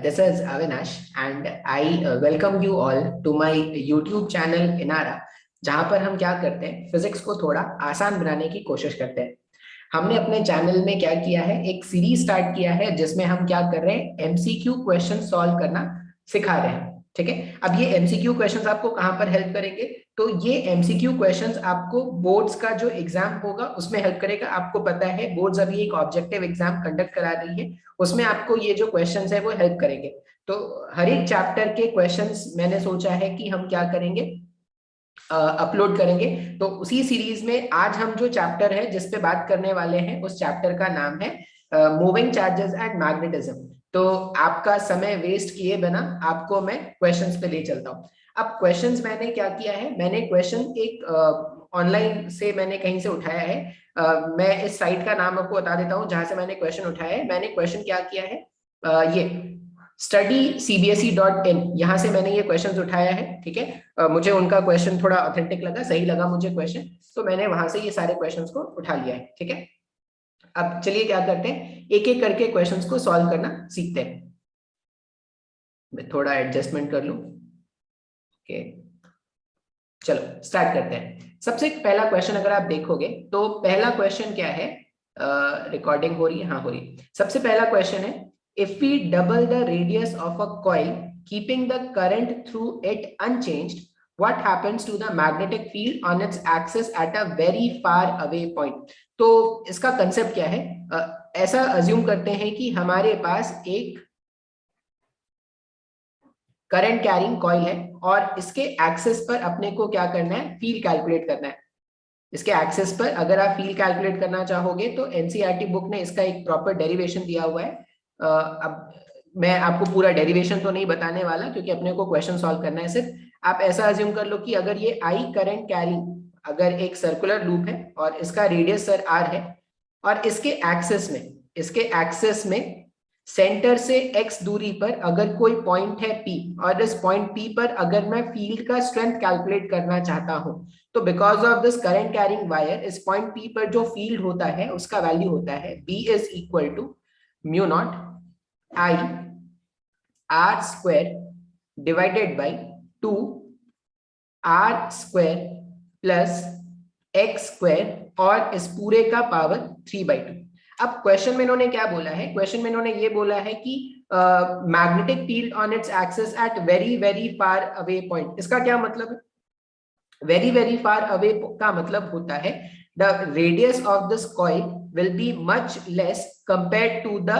This is Avinash and I welcome you all to my YouTube channel Inara, जहाँ पर हम क्या करते हैं, फिजिक्स को थोड़ा आसान बनाने की कोशिश करते हैं। हमने अपने चैनल में क्या किया है, एक सीरीज स्टार्ट किया है जिसमें हम क्या कर रहे हैं, एमसीक्यू क्वेश्चन सॉल्व करना सिखा रहे हैं। ठीक है, अब ये एमसीक्यू क्वेश्चंस आपको कहाँ पर हेल्प करेंगे, तो ये एमसीक्यू क्वेश्चंस आपको बोर्ड्स का जो एग्जाम होगा उसमें हेल्प करेगा। आपको पता है बोर्ड्स अभी एक ऑब्जेक्टिव एग्जाम कंडक्ट करा रही है, उसमें आपको ये जो क्वेश्चंस है वो हेल्प करेंगे। तो हर एक चैप्टर के क्वेश्चंस मैंने सोचा है कि हम क्या करेंगे, अपलोड करेंगे। तो उसी सीरीज में आज हम जो चैप्टर है जिस पे बात करने वाले हैं, उस चैप्टर का नाम है मूविंग चार्जेस एंड मैग्नेटिज्म। तो आपका समय वेस्ट किए बिना आपको मैं क्वेश्चंस पे ले चलता हूँ। अब क्वेश्चंस मैंने क्या किया है, मैंने क्वेश्चन एक ऑनलाइन से मैंने कहीं से उठाया है। मैं इस साइट का नाम आपको बता देता हूँ जहां से मैंने क्वेश्चन उठाया है। मैंने क्वेश्चन क्या किया है, ये studycbse.in, यहाँ से मैंने ये क्वेश्चंस उठाया है। ठीक है, मुझे उनका क्वेश्चन थोड़ा ऑथेंटिक लगा, सही लगा मुझे क्वेश्चन, तो मैंने वहां से ये सारे क्वेश्चंस को उठा लिया है। ठीक है, अब चलिए क्या करते हैं, एक एक करके क्वेश्चंस को सॉल्व करना सीखते हैं। मैं थोड़ा एडजस्टमेंट कर लूं। ओके, चलो स्टार्ट करते हैं। सबसे पहला क्वेश्चन अगर आप देखोगे तो पहला क्वेश्चन क्या है, रिकॉर्डिंग हो रही है, हाँ हो रही है। सबसे पहला क्वेश्चन है, if we double the radius of a coil keeping the current through it unchanged, what happens to the magnetic field on its axis at a very far away point? तो इसका कंसेप्ट क्या है, ऐसा assume करते हैं कि हमारे पास एक करंट कैरिंग कॉइल है और इसके एक्सिस पर अपने को क्या करना है, फील्ड कैलकुलेट करना है। इसके एक्सिस पर अगर आप फील्ड कैलकुलेट करना चाहोगे तो एनसीईआरटी बुक ने इसका एक प्रॉपर डेरिवेशन दिया हुआ है। अब मैं आपको पूरा डेरिवेशन तो नहीं बताने वाला क्योंकि अपने को क्वेश्चन सॉल्व करना है। सिर्फ आप ऐसा अज्यूम कर लो कि अगर ये आई करंट कैरिंग अगर एक सर्कुलर लूप है और इसका रेडियस सर आर है और इसके एक्सेस में सेंटर से x दूरी पर अगर कोई पॉइंट है P और इस पॉइंट P पर अगर मैं फील्ड का स्ट्रेंथ कैलकुलेट करना चाहता हूं, तो because of this current carrying wire इस पॉइंट P पर जो फील्ड होता है उसका वैल्यू होता है B is equal to mu not I R square divided by 2 R square plus x square और इस पूरे का पावर 3/2। अब क्वेश्चन में इन्होंने क्या बोला है, क्वेश्चन में इन्होंने ये बोला है कि magnetic field on its axis at very very far away point. इसका क्या मतलब है, वेरी वेरी फार अवे का मतलब होता है the radius of this coil will be much less compared to the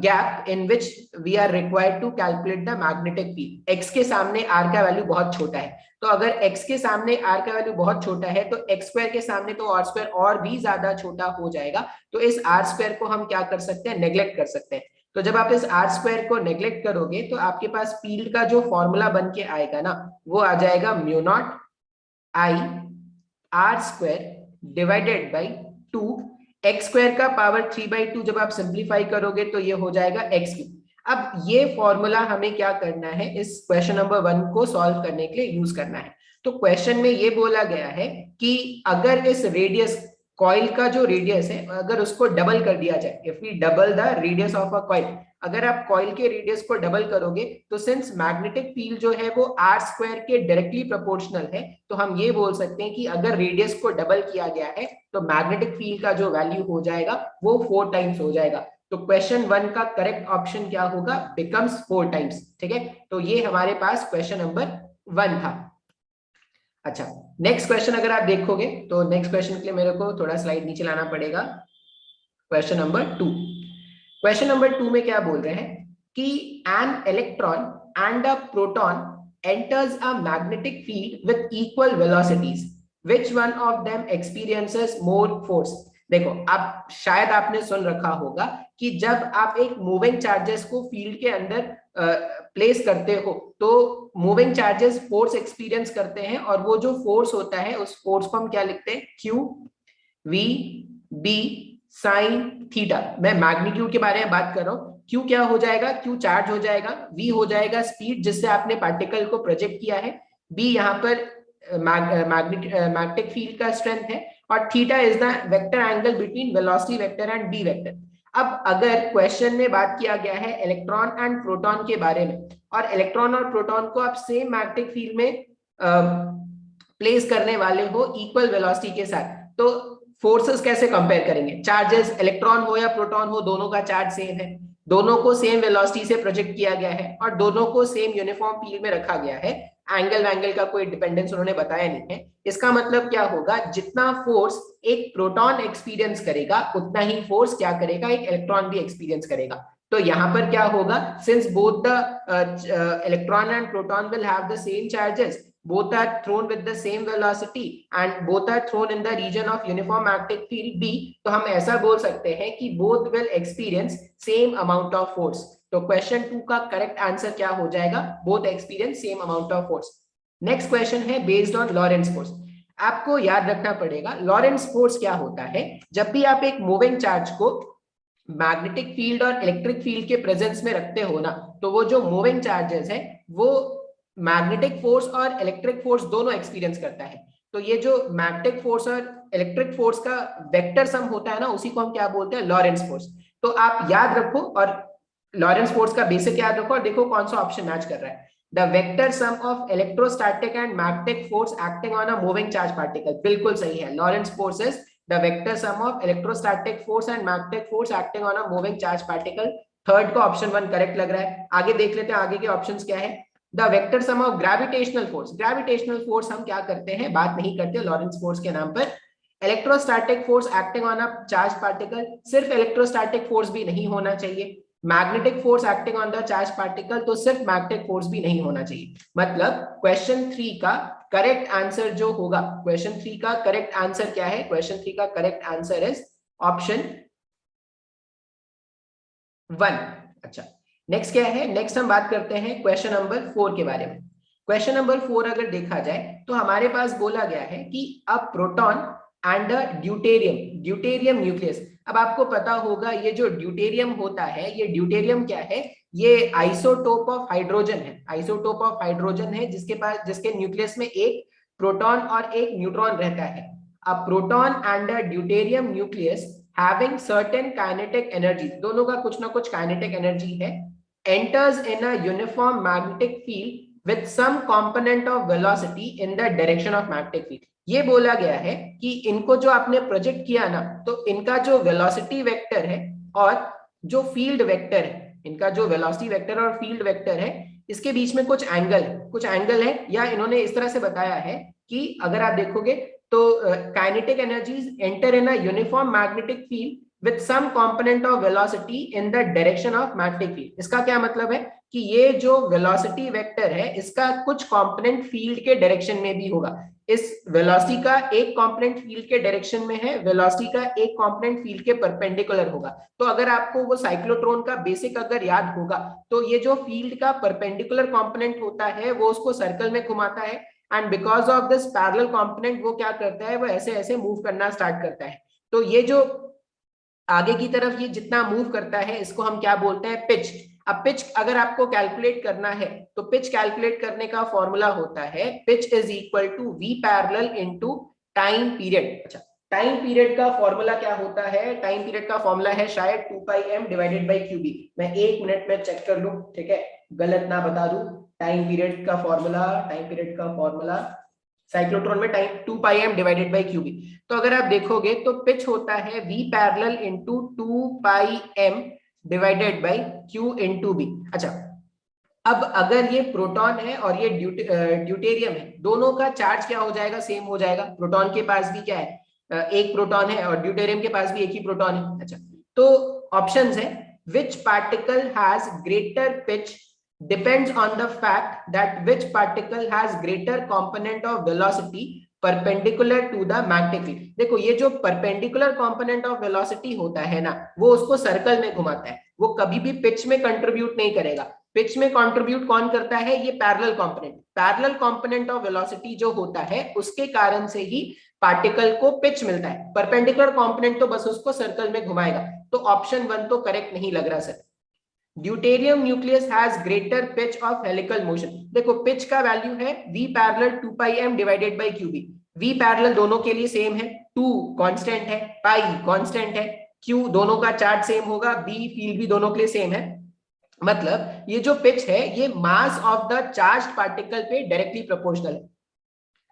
gap in which we are required to calculate the magnetic field. x के सामने r का वैल्यू बहुत छोटा है, तो अगर x के सामने r का वैल्यू बहुत छोटा है तो x स्क्वायर के सामने तो r स्क्वायर और भी ज्यादा छोटा हो जाएगा। तो इस r स्क्वायर को हम क्या कर सकते हैं, नेग्लेक्ट कर सकते हैं। तो जब आप इस r स्क्वायर को नेग्लेक्ट करोगे तो आपके पास फील्ड का जो फॉर्मूला बन के आएगा ना, वो आ जाएगा mu not I R square divided by 2 x square का पावर 3/2। जब आप सिंप्लीफाई करोगे तो ये हो जाएगा एक्स क्यूब। अब ये फॉर्मूला हमें क्या करना है, इस क्वेश्चन नंबर 1 को सॉल्व करने के लिए यूज करना है। तो क्वेश्चन में ये बोला गया है कि अगर इस रेडियस कॉइल का जो रेडियस है अगर उसको डबल कर दिया जाए, if we double the radius of a coil, अगर आप कॉइल के रेडियस को डबल करोगे तो सिंस मैग्नेटिक फील्ड जो है वो आर स्क्वायर के डायरेक्टली प्रोपोर्शनल है, तो हम ये बोल सकते हैं कि अगर रेडियस को डबल किया गया है तो मैग्नेटिक फील्ड का जो वैल्यू हो जाएगा वो 4 टाइम्स हो जाएगा। तो क्वेश्चन 1 का करेक्ट ऑप्शन क्या होगा, बिकम्स 4 टाइम्स। ठीक है, तो ये हमारे पास क्वेश्चन नंबर 1 था। अच्छा, नेक्स्ट क्वेश्चन अगर आप देखोगे तो नेक्स्ट क्वेश्चन के लिए मेरे को थोड़ा स्लाइड नीचे लाना पड़ेगा। क्वेश्चन नंबर 2, क्वेश्चन नंबर 2 में क्या बोल रहे हैं कि an electron and a proton enters a magnetic field with equal velocities, which one of them experiences more force? देखो, आप शायद आपने सुन रखा होगा कि जब आप एक मूविंग चार्जेस को फील्ड के अंदर प्लेस करते हो तो मूविंग चार्जेस फोर्स एक्सपीरियंस करते हैं और वो जो फोर्स होता है उस फोर्स को हम क्या लिखते हैं, Q V B sine theta. मैं मैग्नीट्यूड के बारे में बात कर रहा हूं। Q क्या हो जाएगा, Q चार्ज हो जाएगा, V हो जाएगा स्पीड जिससे आपने पार्टिकल को प्रोजेक्ट किया है, B यहाँ पर मैग्नेटिक फील्ड का स्ट्रेंथ है और theta is the vector angle between velocity vector and B vector. अब अगर क्वेश्चन में बात किया गया है इलेक्ट्रॉन एंड प्रोटॉन के बारे में, और इलेक्ट्रॉन और प्रोटॉन को आप सेम मैग्नेटिक फील्ड में प्लेस करने वाले हो इक्वल वेलोसिटी के साथ, तो फोर्सेस कैसे कंपेयर करेंगे? चार्जेस, इलेक्ट्रॉन हो या प्रोटॉन हो, दोनों का चार्ज सेम है, दोनों को सेम वेलोसिटी से प्रोजेक्ट किया गया है, और दोनों को सेम यूनिफॉर्म फील्ड में रखा गया है। एंगल का कोई डिपेंडेंस उन्होंने बताया नहीं है। इसका मतलब क्या होगा, जितना फोर्स एक प्रोटॉन एक्सपीरियंस करेगा उतना ही फोर्स क्या करेगा, एक इलेक्ट्रॉन भी एक्सपीरियंस करेगा। तो यहां पर क्या होगा, since both the electron and proton will have the same charges, both are thrown with the same velocity and both are thrown in the region of uniform magnetic field B, तो हम ऐसा बोल सकते हैं कि both will experience same amount of force। तो question 2 का correct answer क्या हो जाएगा, both experience same amount of force। Next question है बेस्ड ऑन लॉरेंस फोर्स। आपको याद रखना पड़ेगा लॉरेंस फोर्स क्या होता है। जब भी आप एक मूविंग चार्ज को मैग्नेटिक फील्ड और इलेक्ट्रिक फील्ड के प्रेजेंस में रखते हो ना, तो वो जो मूविंग चार्जेस है वो मैग्नेटिक फोर्स और इलेक्ट्रिक फोर्स दोनों एक्सपीरियंस करता है। तो ये जो मैग्नेटिक फोर्स और इलेक्ट्रिक फोर्स का वेक्टर सम होता है ना, उसी को हम क्या बोलते हैं, लॉरेंस फोर्स। तो आप याद रखो और लॉरेंस फोर्स का बेसिक याद रखो, और देखो कौन सा ऑप्शन मैच कर रहा है। The vector sum of electrostatic and magnetic force acting on a moving charge particle, बिल्कुल सही है। Lawrence force is the vector sum of electrostatic force and magnetic force acting on a moving charge particle. Third का option 1 correct लग रहा है। आगे देख लेते हैं आगे के ऑप्शंस क्या है। The vector sum of gravitational force, gravitational force हम क्या करते हैं, बात नहीं करते लॉरेंस फोर्स के नाम पर। Electrostatic force acting on a charge particle, सिर्फ इलेक्ट्रोस्टैटिक फोर्स भी नहीं होना चाहिए। Magnetic force acting on the charge particle, तो सिर्फ मैग्नेटिक फोर्स भी नहीं होना चाहिए। मतलब क्वेश्चन 3 का करेक्ट आंसर जो होगा, क्वेश्चन 3 का करेक्ट आंसर क्या है, क्वेश्चन 3 का करेक्ट आंसर इज ऑप्शन 1। अच्छा, नेक्स्ट क्या है, नेक्स्ट हम बात करते हैं क्वेश्चन नंबर 4 के बारे में। क्वेश्चन नंबर 4 अगर देखा जाए तो हमारे पास बोला गया है कि a proton and a deuterium nucleus. अब आपको पता होगा ये जो ड्यूटेरियम होता है, ये ड्यूटेरियम क्या है, ये आइसोटोप ऑफ हाइड्रोजन है, आइसोटोप ऑफ हाइड्रोजन है, जिसके न्यूक्लियस में एक प्रोटॉन और एक न्यूट्रॉन रहता है। A proton and a deuterium nucleus having certain kinetic energy, दोनों का कुछ ना कुछ kinetic energy है, enters in a uniform magnetic field with some component of velocity in the direction of magnetic field। ये बोला गया है कि इनको जो आपने प्रोजेक्ट किया ना, तो इनका जो वेलोसिटी वेक्टर है और जो फील्ड वेक्टर है, इनका जो वेलोसिटी वेक्टर और फील्ड वेक्टर है, इसके बीच में कुछ एंगल है, या इन्होंने इस तरह से बताया है कि अगर आप देखोगे तो kinetic energies enter in a uniform magnetic field with some component of velocity in the direction of magnetic field। इसका क्या मतलब है कि ये जो velocity vector है इसका कुछ component field के direction में भी होगा। इस velocity का एक component field के direction में है, velocity का एक component field के perpendicular होगा। तो अगर आपको वो साइक्लोट्रॉन का बेसिक अगर याद होगा, तो ये जो फील्ड का परपेंडिकुलर कंपोनेंट होता है वो उसको सर्कल में घुमाता है, and because of this parallel component वो क्या करता है, वो ऐसे ऐसे मूव करना स्टार्ट करता है। तो ये जो आगे की तरफ ये जितना मूव करता है इसको हम क्या बोलते हैं, पिच। अब पिच अगर आपको कैलकुलेट करना है तो पिच कैलकुलेट करने का फॉर्मूला होता है pitch is equal to v parallel into time period. अच्छा, टाइम पीरियड का फॉर्मूला क्या होता है, टाइम पीरियड का फॉर्मूला है शायद 2πm डिवाइडेड बाय क्यूबी। मैं 1 मिनट में चेक कर लूं, ठीक है, गलत ना बता दूं। टाइम पीरियड का फॉर्मूला साइक्लोट्रॉन में time 2πm divided by QB. तो अगर आप देखोगे तो पिच होता है v parallel into 2πm divided by q into b। अच्छा, अब अगर ये प्रोटॉन है और ये ड्यूटेरियम है, दोनों का चार्ज क्या हो जाएगा, सेम हो जाएगा। प्रोटॉन के पास भी क्या है, एक प्रोटॉन है, और ड्यूटेरियम के पास भी एक ही प्रोटॉन है। अच्छा, तो ऑप्शंस है which particle has greater pitch depends on the fact that which particle has greater component of velocity perpendicular to the magnetic field। देखो ये जो perpendicular component of velocity होता है ना, वो उसको सर्कल में घुमाता है, वो कभी भी पिच में कंट्रीब्यूट नहीं करेगा। पिच में कंट्रीब्यूट कौन करता है, ये पैरेलल कंपोनेंट ऑफ वेलोसिटी जो होता है उसके कारण से ही पार्टिकल को पिच मिलता है। परपेंडिकुलर कंपोनेंट तो बस उसको सर्कल में घुमाएगा। तो ऑप्शन 1 तो करेक्ट नहीं लग रहा sir. Deuterium nucleus has greater pitch of helical motion. देखो पिच का वैल्यू है v parallel 2πm divided bye qb। v parallel दोनों के लिए सेम है, 2 कांस्टेंट है, पाई कांस्टेंट है, Q दोनों का चार्ज सेम होगा, B फील्ड भी दोनों के लिए सेम है, मतलब ये जो पिच है ये mass of the charged particle पे डायरेक्टली प्रोपोर्शनल है।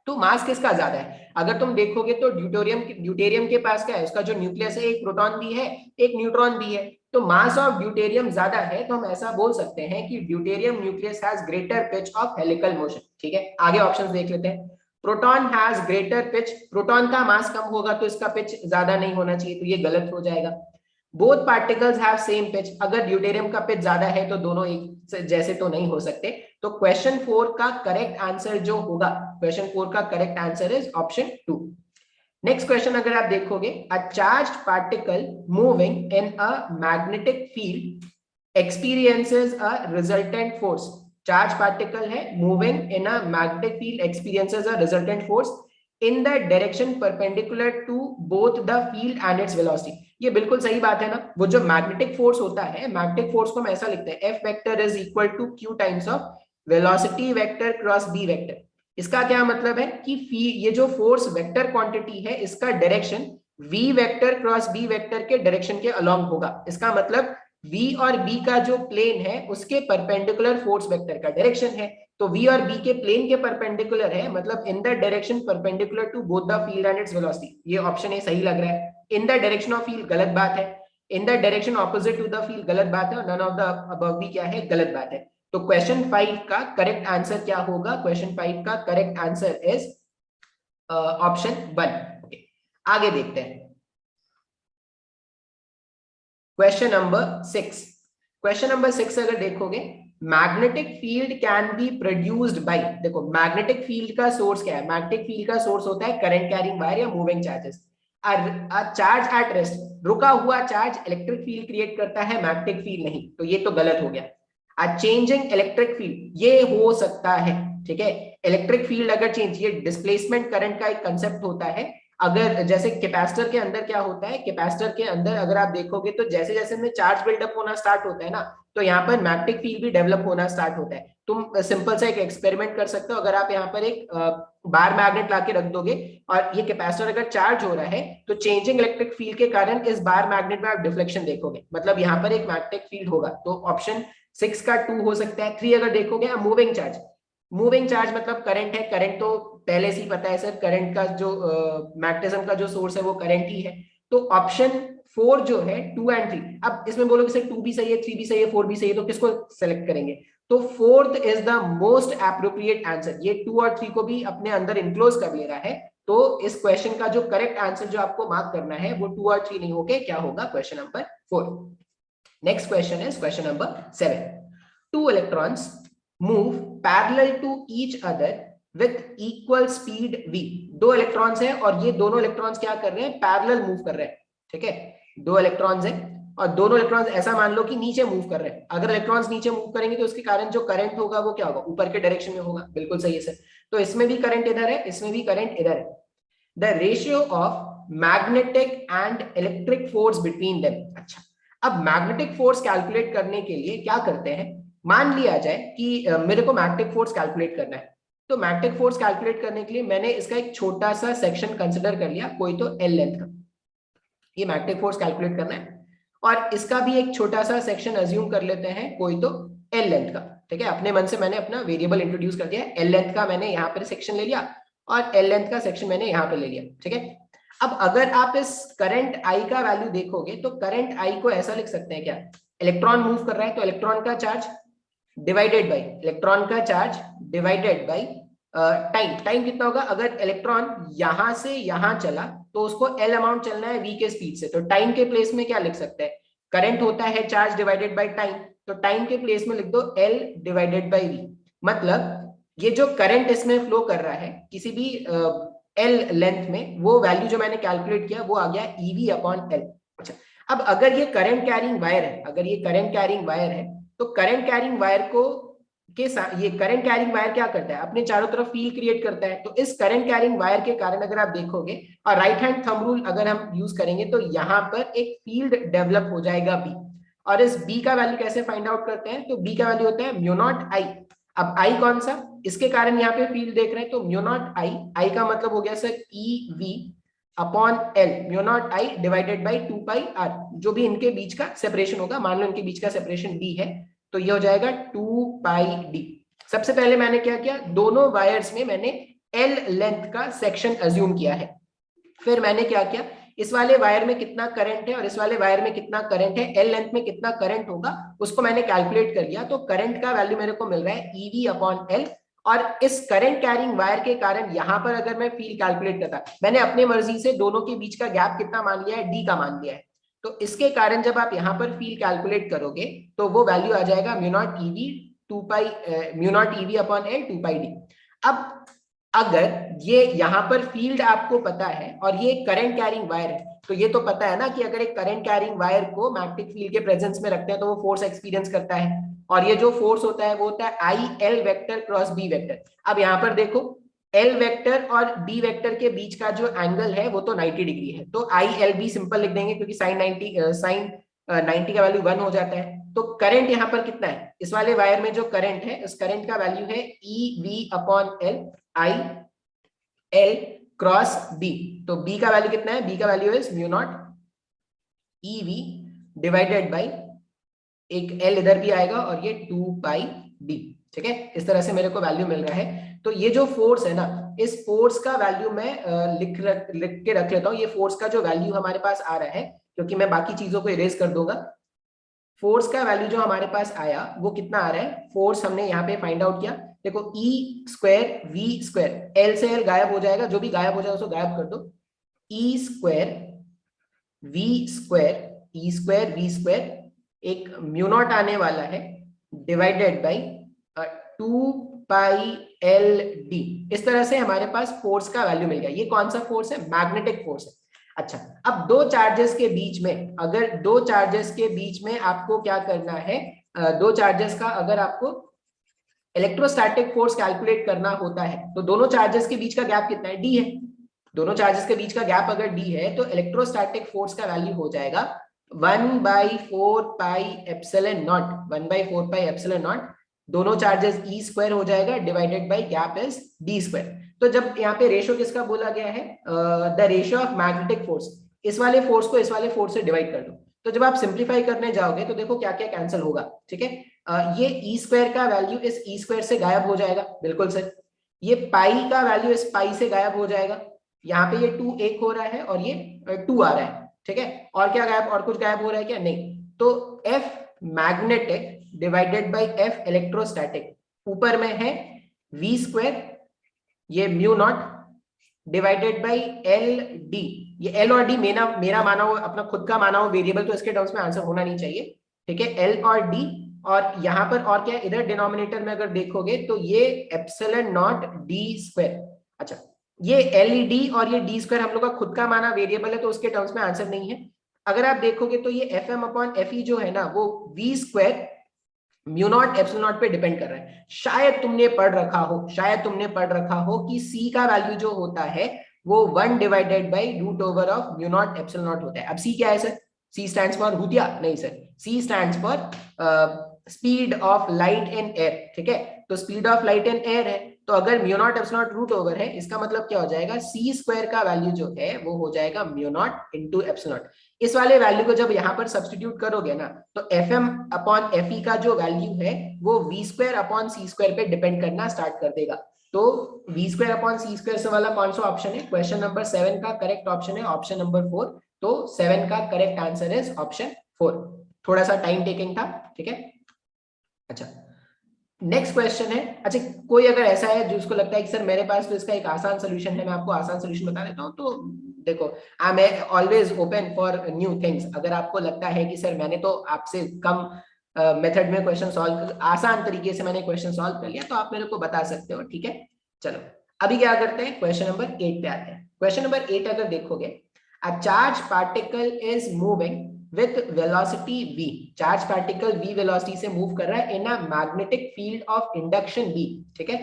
तो मास किसका ज्यादा है? अगर तुम देखोगे तो ड्यूटेरियम के पास क्या है, उसका जो न्यूक्लियस है एक प्रोटॉन भी है एक न्यूट्रॉन भी है, तो मास ऑफ ड्यूटेरियम ज्यादा है, तो हम ऐसा बोल सकते हैं कि deuterium nucleus has greater pitch of helical motion. ठीक है, आगे ऑप्शंस देख लेते हैं। Proton has greater pitch, proton का मास कम होगा तो इसका पिच ज्यादा नहीं होना चाहिए, तो ये गलत हो जाएगा। Both particles have same pitch, अगर ड्यूटेरियम का पिच ज्यादा है तो दोनों एक जैसे तो नहीं हो सकते, तो क्वेश्चन 4 का करेक्ट आंसर जो होगा, क्वेश्चन 4 का correct answer is option 2। Next question अगर आप देखोगे, a charged particle moving in a magnetic field experiences a resultant force. Charge particle है moving in a magnetic field experiences a resultant force in the direction perpendicular to both the field and its velocity. ये बिल्कुल सही बात है ना, वो जो magnetic force होता है, मैग्नेटिक फोर्स को हम ऐसा लिखते हैं, F vector is equal to q times of velocity vector cross B vector. इसका क्या मतलब है कि ये जो फोर्स वेक्टर क्वांटिटी है इसका direction v vector cross b vector के डायरेक्शन के अलोंग होगा। इसका मतलब v और b का जो प्लेन है उसके परपेंडिकुलर फोर्स वेक्टर का डायरेक्शन है, तो v और b के प्लेन के परपेंडिकुलर है, मतलब in the direction perpendicular to both the field and its velocity. ये ऑप्शन ए सही लग रहा है। In the direction of field गलत बात है, in the direction opposite to the field गलत बात है, और नन ऑफ द अबव भी क्या है, गलत बात है। तो क्वेश्चन 5 का करेक्ट आंसर क्या होगा? क्वेश्चन 5 का करेक्ट आंसर इज ऑप्शन 1। आगे देखते हैं क्वेश्चन नंबर 6। क्वेश्चन नंबर 6 अगर देखोगे, magnetic field can be produced by, देखो मैग्नेटिक फील्ड का सोर्स क्या है? मैग्नेटिक फील्ड का सोर्स होता है करंट कैरिंग वायर या moving charges. Charge at rest, रुका हुआ चार्ज इलेक्ट्रिक फील्ड क्रिएट करता है, मैग्नेटिक फील्ड नहीं, तो ये तो गलत हो गया। चेंजिंग इलेक्ट्रिक फील्ड, ये हो सकता है, ठीक है, इलेक्ट्रिक फील्ड अगर चेंज, ये डिस्प्लेसमेंट करंट का एक कंसेप्ट होता है। अगर जैसे कैपेसिटर के अंदर क्या होता है, कैपेसिटर के अंदर अगर आप देखोगे तो जैसे जैसे में चार्ज बिल्डअप होना स्टार्ट होता है ना, तो यहाँ पर मैग्नेटिक फील्ड भी डेवलप होना स्टार्ट होता है। तुम सिंपल सा एक एक्सपेरिमेंट कर सकते हो, अगर आप यहाँ पर एक बार मैग्नेट लाके रख दोगे और ये कैपेसिटर अगर चार्ज हो रहा है, तो चेंजिंग इलेक्ट्रिक फील्ड के कारण इस बार मैग्नेट में आप डिफ्लेक्शन देखोगे, मतलब यहाँ पर एक मैग्नेटिक फील्ड होगा। तो ऑप्शन 6 का 2 हो सकता है। 3 अगर देखोगे, मूविंग चार्ज, मूविंग चार्ज मतलब करंट है, करंट तो पहले से ही पता है सर, करंट का जो मैग्नेटिज्म का जो सोर्स है वो करंट ही है। तो ऑप्शन 4 जो है 2 एंड 3, अब इसमें बोलोगे सर 2 भी सही है, 3 भी सही है, 4 भी सही है, तो किसको सेलेक्ट करेंगे? तो 4th is the most appropriate answer, ये 2 और 3 को भी अपने अंदर इंक्लोज कर ले रहा है। तो इस क्वेश्चन का जो करेक्ट आंसर जो आपको मार्क करना है वो 2 और 3 नहीं होके क्या होगा, question number 4। Next question is question number 7। Two electrons move parallel to each other with equal speed v। दो इलेक्ट्रॉन्स हैं और ये दोनों इलेक्ट्रॉन्स क्या कर रहे हैं, पैरेलल मूव कर रहे हैं, ठीक है, दो इलेक्ट्रॉन्स हैं और दोनों इलेक्ट्रॉन्स ऐसा मान लो कि नीचे मूव कर रहे हैं। अगर इलेक्ट्रॉन्स नीचे मूव करेंगे तो उसके कारण जो करंट होगा वो क्या होगा, ऊपर के डायरेक्शन में होगा। बिल्कुल सही है सर, तो इसमें भी करंट इधर है, इसमें भी करंट इधर है। The ratio of magnetic and electric force between them. अच्छा, अब मैग्नेटिक फोर्स कैलकुलेट करने के लिए क्या करते हैं, मान लिया जाए कि मेरे को मैग्नेटिक फोर्स कैलकुलेट करना है, तो मैग्नेटिक फोर्स कैलकुलेट करने के लिए मैंने इसका एक छोटा सा सेक्शन कंसिडर कर लिया, कोई तो एल लेंथ का, ये मैग्नेटिक फोर्स कैलकुलेट करना है, और इसका भी एक छोटा सा सेक्शन अज्यूम कर लेते हैं, कोई तो एल लेंथ का, ठीक है, अपने मन से मैंने अपना वेरिएबल इंट्रोड्यूस कर दिया, एल लेंथ का मैंने यहाँ पर सेक्शन ले लिया और एल लेंथ का सेक्शन मैंने यहाँ पे ले लिया, ठीक है। अब अगर आप इस करंट आई का वैल्यू देखोगे तो करंट आई को ऐसा लिख सकते हैं क्या, इलेक्ट्रॉन मूव कर रहा है तो इलेक्ट्रॉन का चार्ज डिवाइडेड बाई, इलेक्ट्रॉन का charge divided by time. Time कितना होगा, अगर इलेक्ट्रॉन यहां से यहां चला तो उसको एल अमाउंट चलना है वी के स्पीड से, तो टाइम के प्लेस में क्या लिख सकते हैं, करंट होता है चार्ज डिवाइडेड बाई टाइम, तो टाइम के प्लेस में लिख दो एल डिवाइडेड बाई वी। मतलब ये जो करंट इसमें फ्लो कर रहा है किसी भी एल लेंथ में, वो वैल्यू जो मैंने कैलकुलेट किया वो आ गया ईवी अपॉन एल। अच्छा, अब अगर ये करंट कैरिंग वायर है, अगर ये करंट कैरिंग वायर है, तो करंट कैरिंग वायर को के साथ ये करंट कैरिंग वायर क्या करता है, अपने चारों तरफ फील्ड क्रिएट करता है। तो इस करंट कैरिंग वायर के कारण अगर आप देखोगे और राइट हैंड थंब रूल अगर हम यूज करेंगे तो यहाँ पर एक फील्ड डेवलप हो जाएगा बी, और इस बी का वैल्यू कैसे फाइंड आउट करते हैं, तो बी का वैल्यू होता है म्यू नॉट आई। अब आई कौन सा, इसके कारण यहाँ पे फील्ड देख रहे हैं, तो म्यू नॉट आई, आई का मतलब हो गया sir E V upon L mu not I divided by 2 pi R, जो भी इनके बीच का सेपरेशन होगा, मान लो इनके बीच का सेपरेशन डी है, तो ये हो जाएगा 2 पाई डी। सबसे पहले मैंने क्या किया, दोनों वायर्स में मैंने एल लेंथ का सेक्शन अज्यूम किया है। फिर मैंने क्या किया, इस वाले वायर में कितना करंट है और इस वाले वायर में कितना करंट है, एल लेंथ में कितना करंट होगा उसको मैंने कैलकुलेट कर लिया। तो करंट का वैल्यू मेरे को मिल रहा है ईवी अपॉन एल, और इस करंट कैरिंग वायर के कारण यहां पर अगर मैं फील्ड कैलकुलेट करता, मैंने अपनी मर्जी से दोनों के बीच का गैप कितना मान लिया है, डी का मान लिया है, तो इसके कारण जब आप यहां पर फील्ड कैलकुलेट करोगे तो वो वैल्यू आ जाएगा म्यू नॉट ईवी 2 पाई mu naught EV upon L 2 पाई डी। अब अगर ये यहां पर फील्ड आपको पता है और ये करंट कैरिंग वायर है, तो ये तो पता है ना कि अगर एक करंट कैरिंग वायर को मैग्नेटिक फील्ड के प्रेजेंस में रखते हैं तो वो फोर्स एक्सपीरियंस करता है, और ये जो फोर्स होता है वो होता है I L vector cross B vector. अब यहां पर देखो एल वेक्टर और बी वेक्टर के बीच का जो एंगल है वो तो 90 डिग्री है, तो आई एल बी सिंपल लिख देंगे क्योंकि साइन 90 का वैल्यू 1 हो जाता है। तो करंट यहां पर कितना है, इस वाले वायर में जो करंट है उस करंट का वैल्यू है E V upon L I L cross B. तो बी का वैल्यू कितना है, बी का value is mu not E V divided by एक एल इधर भी आएगा और ये 2 पाई डी। ठीक है, इस तरह से मेरे को वैल्यू मिल रहा है। तो ये जो फोर्स है ना, इस फोर्स का वैल्यू मैं लिख के रख लेता हूं। ये फोर्स का जो वैल्यू हमारे पास आ रहा है, क्योंकि मैं बाकी चीजों को इरेज कर दूंगा, फोर्स का वैल्यू जो हमारे पास आया वो कितना आ रहा है, फोर्स हमने यहाँ पे फाइंड आउट किया। देखो ई स्क्वायर वी स्क्वायर, एल से एल गायब हो जाएगा, जो भी गायब हो जाए उसको गायब कर दो, E square V square E square V square एक म्यू नॉट आने वाला है divided by 2 pi L D. इस तरह से हमारे पास फोर्स का वैल्यू मिल गया। ये कौन सा फोर्स है, मैग्नेटिक फोर्स है। अच्छा, अब दो चार्जेस के बीच में, अगर दो चार्जेस के बीच में आपको क्या करना है, दो चार्जेस का अगर आपको इलेक्ट्रोस्टैटिक फोर्स कैलकुलेट करना होता है तो दोनों चार्जेस के बीच का गैप कितना है, डी है। दोनों चार्जेस के बीच का गैप अगर डी है तो इलेक्ट्रोस्टैटिक फोर्स का वैल्यू हो जाएगा 1/4 pi epsilon not, 1/4 pi epsilon not, दोनों चार्जेस ई स्क्वायर हो जाएगा divided by gap is D square. तो जब यहाँ पे रेशियो किसका बोला गया है, the ratio of magnetic force, इस वाले फोर्स को इस वाले फोर्स से डिवाइड कर दो। तो जब आप सिंप्लीफाई करने जाओगे तो देखो क्या क्या कैंसिल होगा। ठीक है, ये ई स्क्वायर का वैल्यू इस ई स्क्वायर से गायब हो जाएगा, बिल्कुल सर। ये पाई का वैल्यू इस पाई से गायब हो जाएगा, यहाँ पे ये 2 एक हो रहा है और ये 2 आ रहा है। ठीक है, और क्या गायब, और कुछ गायब हो रहा है क्या, नहीं। तो F magnetic divided by F electrostatic, ऊपर में है वी स्क्वायर, ये mu naught divided by L D. ये एल और डी मेरा माना हो, अपना खुद का माना हो वेरिएबल, तो इसके टर्म्स में आंसर होना नहीं चाहिए। ठीक है, एल और डी, और यहां पर और क्या, इधर डिनोमिनेटर में अगर देखोगे तो ये एप्सिलॉन नॉट डी स्क्वायर। अच्छा, ये एलईडी और ये डी स्क्वायर हम लोग का खुद का माना वेरिएबल है, तो उसके टर्म्स में आंसर नहीं है। अगर आप देखोगे तो ये F M upon F E जो है ना, वो V square mu not epsilon not पे डिपेंड कर रहा है। शायद तुमने पढ़ रखा हो, शायद तुमने पढ़ रखा हो कि सी का वैल्यू जो होता है वो 1 divided by root over of mu not epsilon not होता है। अब सी क्या है सर, सी स्टैंड्स फॉर भूतिया, नहीं sir, C stands for speed of light in air. ठीक है, तो speed of light in air है, तो अगर mu not epsilon not root over है, इसका मतलब क्या हो जाएगा, सी स्क्वायर का वैल्यू जो है वो हो जाएगा mu naught into epsilon not. इस वाले वैल्यू को जब यहां पर सब्स्टिट्यूट करोगे ना, तो F M upon F E का जो वैल्यू है वो V square upon C square पे डिपेंड करना स्टार्ट कर देगा। तो V square upon C square से वाला कौन सा ऑप्शन है, क्वेश्चन नंबर 7 का करेक्ट ऑप्शन है ऑप्शन नंबर 4। तो 7 का करेक्ट आंसर इज ऑप्शन 4। थोड़ा सा टाइम टेकिंग था। ठीक है, अच्छा नेक्स्ट क्वेश्चन है। अच्छा, कोई अगर ऐसा है जो उसको लगता है कि सर मेरे पास तो इसका एक आसान सोल्यूशन है, मैं आपको आसान सोल्यूशन बता देता हूँ, तो देखो I am always open for new things. अगर आपको लगता है कि सर मैंने तो आपसे कम मेथड में क्वेश्चन सॉल्व, आसान तरीके से मैंने क्वेश्चन सॉल्व कर लिया, तो आप मेरे को बता सकते हो। ठीक है, चलो अभी क्या करते हैं, क्वेश्चन नंबर 8 पे आते हैं। क्वेश्चन नंबर 8 अगर देखोगे, a charge particle is moving with velocity v, charge particle v velocity से मूव कर रहा है in a magnetic field of induction v। ठीक है,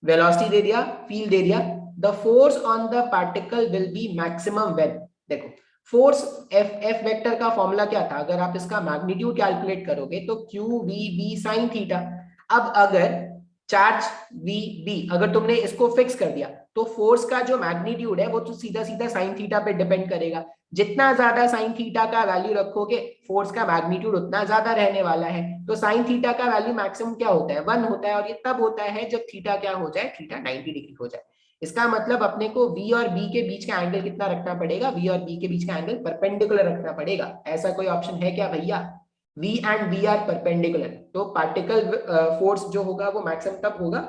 वेलोसिटी दे दिया, फील्ड दे दिया, the force on the particle will be maximum when. देखो फोर्स एफ वेक्टर का फॉर्मूला क्या था, अगर आप इसका मैग्नीट्यूड कैलकुलेट करोगे तो Q V B sine theta. अब अगर चार्ज वी बी अगर तुमने इसको फिक्स कर दिया, तो फोर्स का जो मैग्नीट्यूड है वो तो सीधा सीधा साइन थीटा पे डिपेंड करेगा। जितना ज्यादा साइन थीटा का वैल्यू रखोगे फोर्स का मैग्नीट्यूड उतना ज्यादा रहने वाला है। तो साइन थीटा का वैल्यू मैक्सिमम क्या होता है 1 होता है, और ये तब होता है जब थीटा क्या हो जाए, थीटा 90 डिग्री हो जाए। इसका मतलब अपने को V और B के बीच का एंगल कितना रखना पड़ेगा, V और B के बीच का एंगल परपेंडिकुलर रखना पड़ेगा। ऐसा कोई ऑप्शन है क्या भैया? V and B are perpendicular, तो पार्टिकल फोर्स जो होगा वो मैक्सिमम तब होगा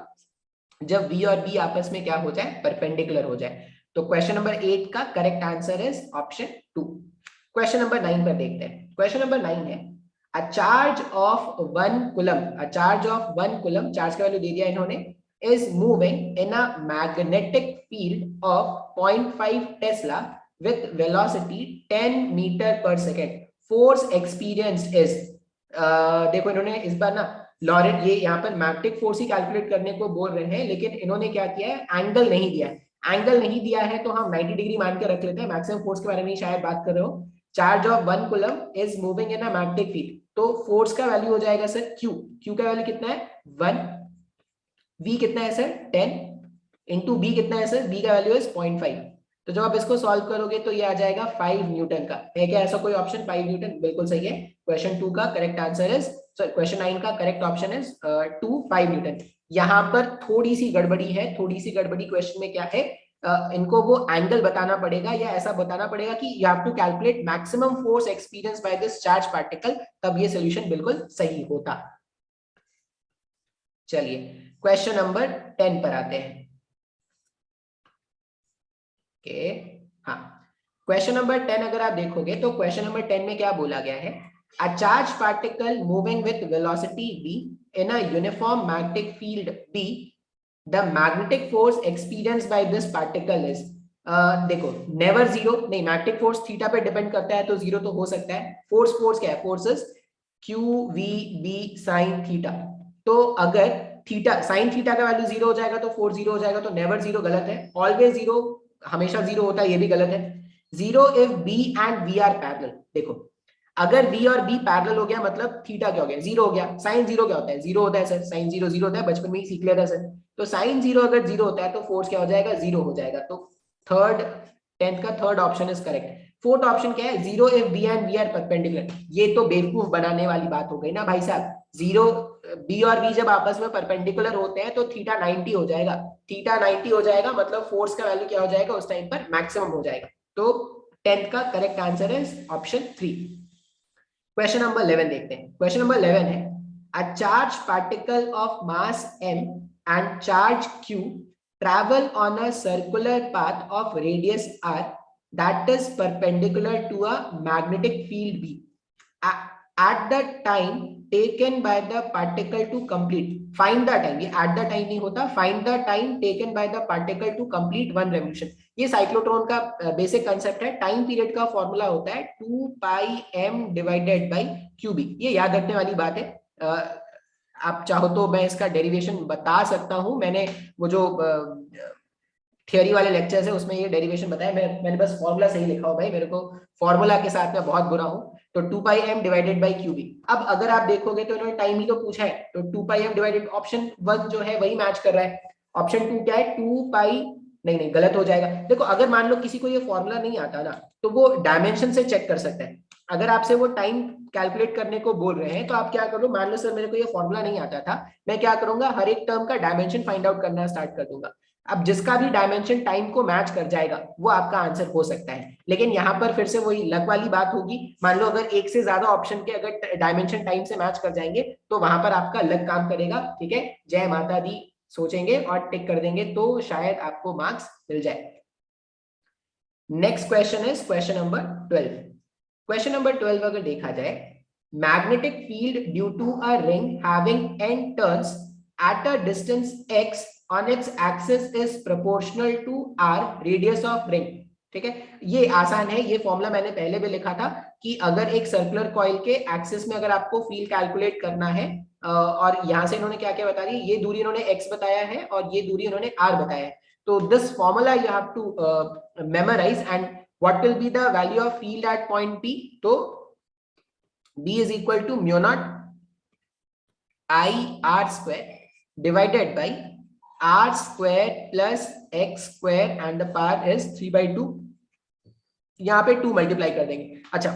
जब V और B आपस में क्या हो जाए, परपेंडिकुलर हो जाए। तो क्वेश्चन नंबर 8 का correct answer is option 2। Question number 9 पर देखते हैं। क्वेश्चन नंबर 9 है a charge of 1 coulomb, a charge of 1 coulomb, charge का वैल्यू दे दिया इन्होंने, is moving in a magnetic field of 0.5 Tesla with velocity 10 meter per second. Force experienced is, देखो इन्होंने इस बार ना लॉरेंट, ये यहाँ पर मैग्नेटिक फोर्स ही कैलकुलेट करने को बोल रहे हैं, लेकिन इन्होंने क्या किया है, एंगल नहीं दिया है। एंगल नहीं दिया है तो हम 90 डिग्री मान के रख लेते हैं, मैक्सिमम फोर्स के बारे में शायद बात कर रहे हो। Charge of 1 coulomb is moving in a magnetic field, तो फोर्स का वैल्यू हो जाएगा सर Q। Q का वैल्यू कितना है 1, V कितना है सर 10, इंटू B कितना है सर, B का वैल्यू इज 0.5। तो जब आप इसको सॉल्व करोगे तो ये आ जाएगा 5 न्यूटन का। है क्या ऐसा कोई ऑप्शन 5 न्यूटन? बिल्कुल सही है। क्वेश्चन 2 का correct answer is, sorry question 9 का करेक्ट ऑप्शन इज 2 5 न्यूटन। यहाँ पर थोड़ी सी गड़बड़ी है, थोड़ी सी गड़बड़ी क्वेश्चन में क्या है, इनको वो एंगल बताना पड़ेगा या ऐसा बताना पड़ेगा कि you have to calculate maximum force experience by this charge particle, तब ये सोल्यूशन बिल्कुल सही होता। चलिए क्वेश्चन नंबर 10 पर आते हैं। ओके हाँ, क्वेश्चन नंबर 10 अगर आप देखोगे तो क्वेश्चन नंबर 10 में क्या बोला गया है, अ charge particle moving with velocity v in a uniform magnetic field B, the magnetic force experienced by this particle is, देखो नेवर जीरो नहीं, मैग्नेटिक फोर्स थीटा पे डिपेंड करता है तो जीरो तो हो सकता है। फोर्स क्या है, forces Q V B sine theta, तो अगर थीटा साइन थीटा का वैल्यू जीरो हो जाएगा तो फोर्स जीरो हो जाएगा, तो नेवर जीरो गलत है, ऑलवेज जीरो हमेशा जीरो होता है, ये भी गलत है। Zero if B and V are parallel, देखो अगर v और b पैरेलल हो गया मतलब थीटा क्या हो गया, जीरो हो गया। साइन जीरो क्या होता है, जीरो होता है सर, साइन जीरो जीरो होता है, बचपन में ही सीख लिया था सर। तो साइन जीरो अगर जीरो होता है तो फोर्स क्या हो जाएगा, जीरो हो जाएगा। तो थर्ड, 10th का third option is correct. Fourth option क्या है, zero if B and V are perpendicular, ये तो बेवकूफ बनाने वाली बात हो गई ना भाई साहब। जीरो बी और बी जब आपस में परपेंडिकुलर होते हैं तो थीटा 90 हो जाएगा, थीटा 90 हो जाएगा मतलब फोर्स का वैल्यू क्या हो जाएगा उस टाइम पर, मैक्सिमम हो जाएगा। तो 10th का correct answer is option 3। Question number 11 देखते हैं। क्वेश्चन नंबर 11 है अ charge particle of mass m and charge q travel on a circular path of radius r that is perpendicular to a magnetic field b at the time taken by the particle to complete, find the time, ये at the time नहीं होता, find the time taken by the particle to complete one revolution। ये cyclotron का basic concept है। Time period का formula होता है 2 पाई m divided by QB, ये याद रखने वाली बात है। आप चाहो तो मैं इसका डेरिवेशन बता सकता हूं, मैंने वो जो थियरी वाले लेक्चर्स है उसमें ये डेरिवेशन बताया, मैंने बस फॉर्मूला सही लिखा हो भाई, मेरे को फॉर्मूला के साथ में बहुत बुरा हूं। तो 2 पाई m डिवाइडेड बाई क्यूबी। अब अगर आप देखोगे तो इन्होंने टाइम ही तो पूछा है, तो 2 पाई m डिवाइडेड, ऑप्शन 1 जो है वही मैच कर रहा है। ऑप्शन 2 क्या है, 2 पाई, नहीं गलत हो जाएगा। देखो अगर मान लो किसी को ये फॉर्मूला नहीं आता ना तो वो डायमेंशन से चेक कर सकता है। अगर आपसे वो टाइम कैलकुलेट करने को बोल रहे हैं तो आप क्या करो, मान लो सर मेरे को ये फॉर्मूला नहीं आता था, मैं क्या करूंगा, हर एक टर्म का डायमेंशन फाइंड आउट करना स्टार्ट कर दूंगा। अब जिसका भी डायमेंशन टाइम को मैच कर जाएगा वो आपका आंसर हो सकता है। लेकिन यहाँ पर फिर से वही लक वाली बात होगी, मान लो अगर एक से ज्यादा ऑप्शन के अगर डायमेंशन टाइम से मैच कर जाएंगे तो वहां पर आपका लक काम करेगा। ठीक है, जय माता दी सोचेंगे और टिक कर देंगे तो शायद आपको मार्क्स मिल जाए। Next question is question number 12। Question number 12 अगर देखा जाए, magnetic field due to a ring having n turns at a distance x on its axis is proportional to r radius of ring। ठीक है, ये आसान है, ये फॉर्मूला मैंने पहले भी लिखा था कि अगर एक सर्कुलर कॉइल के एक्सिस में अगर आपको फील्ड कैलकुलेट करना है, और यहां से इन्होंने क्या क्या बता दी, ये दूरी इन्होंने x बताया है और ये दूरी इन्होंने r बताया है। तो this formula you have to memorise and what will be the value of field at point P। तो B is equal to mu not I r square divided by R square plus x square and the power is 3/2। यहाँ पे 2 multiply कर देंगे। अच्छा,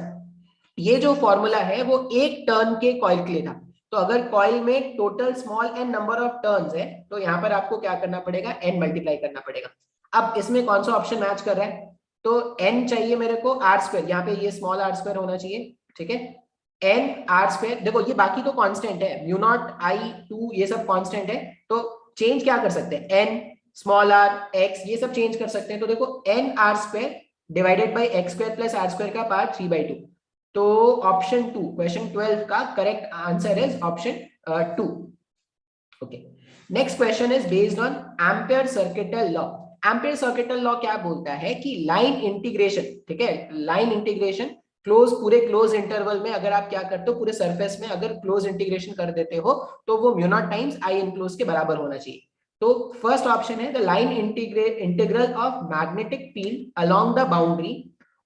ये जो formula है वो एक टर्न के कॉइल के लिए था, तो अगर कॉइल में total small N number of turns है तो यहाँ पर आपको क्या करना पड़ेगा, एन मल्टीप्लाई करना पड़ेगा। अब इसमें कौन सा ऑप्शन मैच कर रहा है, तो एन चाहिए मेरे को आर स्क्वायर, यहाँ पे ये स्मॉल आर स्क्वायर होना चाहिए, ठीक है। एन आर स्क्वायर, देखो ये बाकी तो कांस्टेंट है, म्यू नॉट आई टू ये सब कांस्टेंट है, तो चेंज क्या कर सकते हैं, एन स्मॉल आर एक्स ये सब चेंज कर सकते हैं। तो देखो N R square divided by x square plus R square का पावर 3/2। तो ऑप्शन 2 क्वेश्चन 12 का correct answer is option 2। Okay, next question is based on Ampere circuital law. Ampere circuital law क्या बोलता है कि लाइन इंटीग्रेशन, ठीक है, line integration close, पूरे क्लोज इंटरवल में अगर आप क्या करते हो, पूरे सरफेस में अगर क्लोज इंटीग्रेशन कर देते हो तो वो mu naught times I enclose के बराबर होना चाहिए। तो फर्स्ट ऑप्शन है the line integral of magnetic field along the boundary